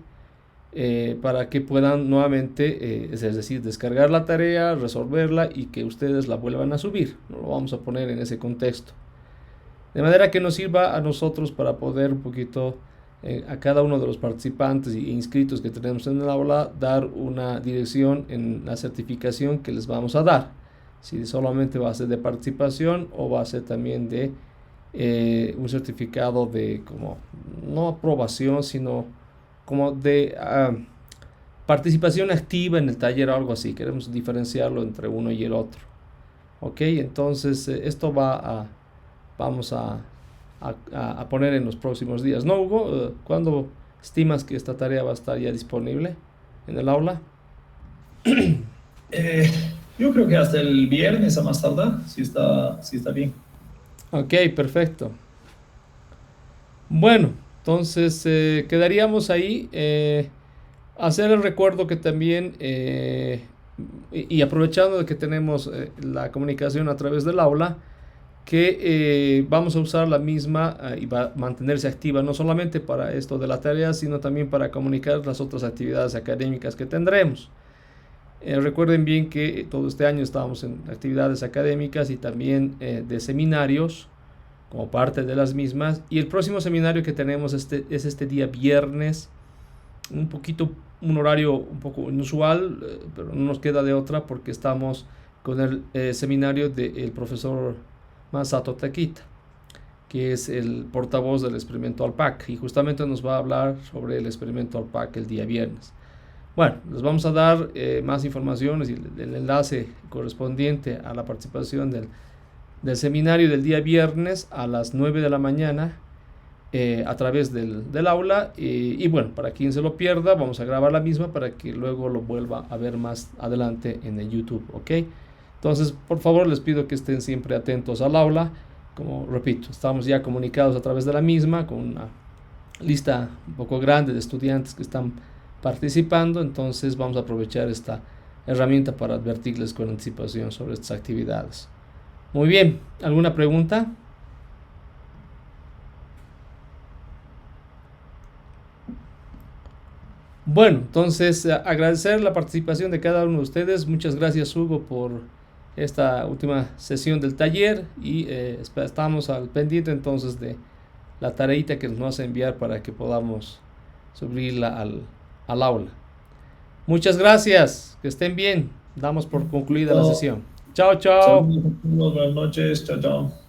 para que puedan nuevamente, es decir, descargar la tarea, resolverla y que ustedes la vuelvan a subir. No lo vamos a poner en ese contexto. De manera que nos sirva a nosotros para poder un poquito, a cada uno de los participantes e inscritos que tenemos en el aula, dar una dirección en la certificación que les vamos a dar. Si solamente va a ser de participación o va a ser también de un certificado de, como, no aprobación, sino como de participación activa en el taller o algo así. Queremos diferenciarlo entre uno y el otro. Ok, entonces esto vamos a poner en los próximos días. ¿No, Hugo? ¿Cuándo estimas que esta tarea va a estar ya disponible en el aula? Yo creo que hasta el viernes a más tardar, si está bien. Ok, perfecto. Bueno, entonces quedaríamos ahí. Hacer el recuerdo que también, y aprovechando de que tenemos la comunicación a través del aula, que vamos a usar la misma y va a mantenerse activa no solamente para esto de la tarea, sino también para comunicar las otras actividades académicas que tendremos. Recuerden bien que todo este año estábamos en actividades académicas y también de seminarios como parte de las mismas, y el próximo seminario que tenemos es este día viernes, un horario un poco inusual, pero no nos queda de otra porque estamos con el seminario del profesor Masato Takita, que es el portavoz del experimento ALPAC, y justamente nos va a hablar sobre el experimento ALPAC el día viernes. Bueno, les vamos a dar más informaciones y el enlace correspondiente a la participación del seminario del día viernes a las 9 de la mañana a través del aula, y bueno, para quien se lo pierda, vamos a grabar la misma para que luego lo vuelva a ver más adelante en el YouTube, ¿ok? Entonces, por favor, les pido que estén siempre atentos al aula. Como repito, estamos ya comunicados a través de la misma con una lista un poco grande de estudiantes que están participando, entonces vamos a aprovechar esta herramienta para advertirles con anticipación sobre estas actividades. Muy bien, ¿alguna pregunta? Bueno, entonces agradecer la participación de cada uno de ustedes. Muchas gracias, Hugo, por esta última sesión del taller, y estamos al pendiente entonces de la tareita que nos vas a enviar para que podamos subirla al aula. Muchas gracias, que estén bien. Damos por concluida la sesión. Chao, chao. Saludos, buenas noches, chao, chao.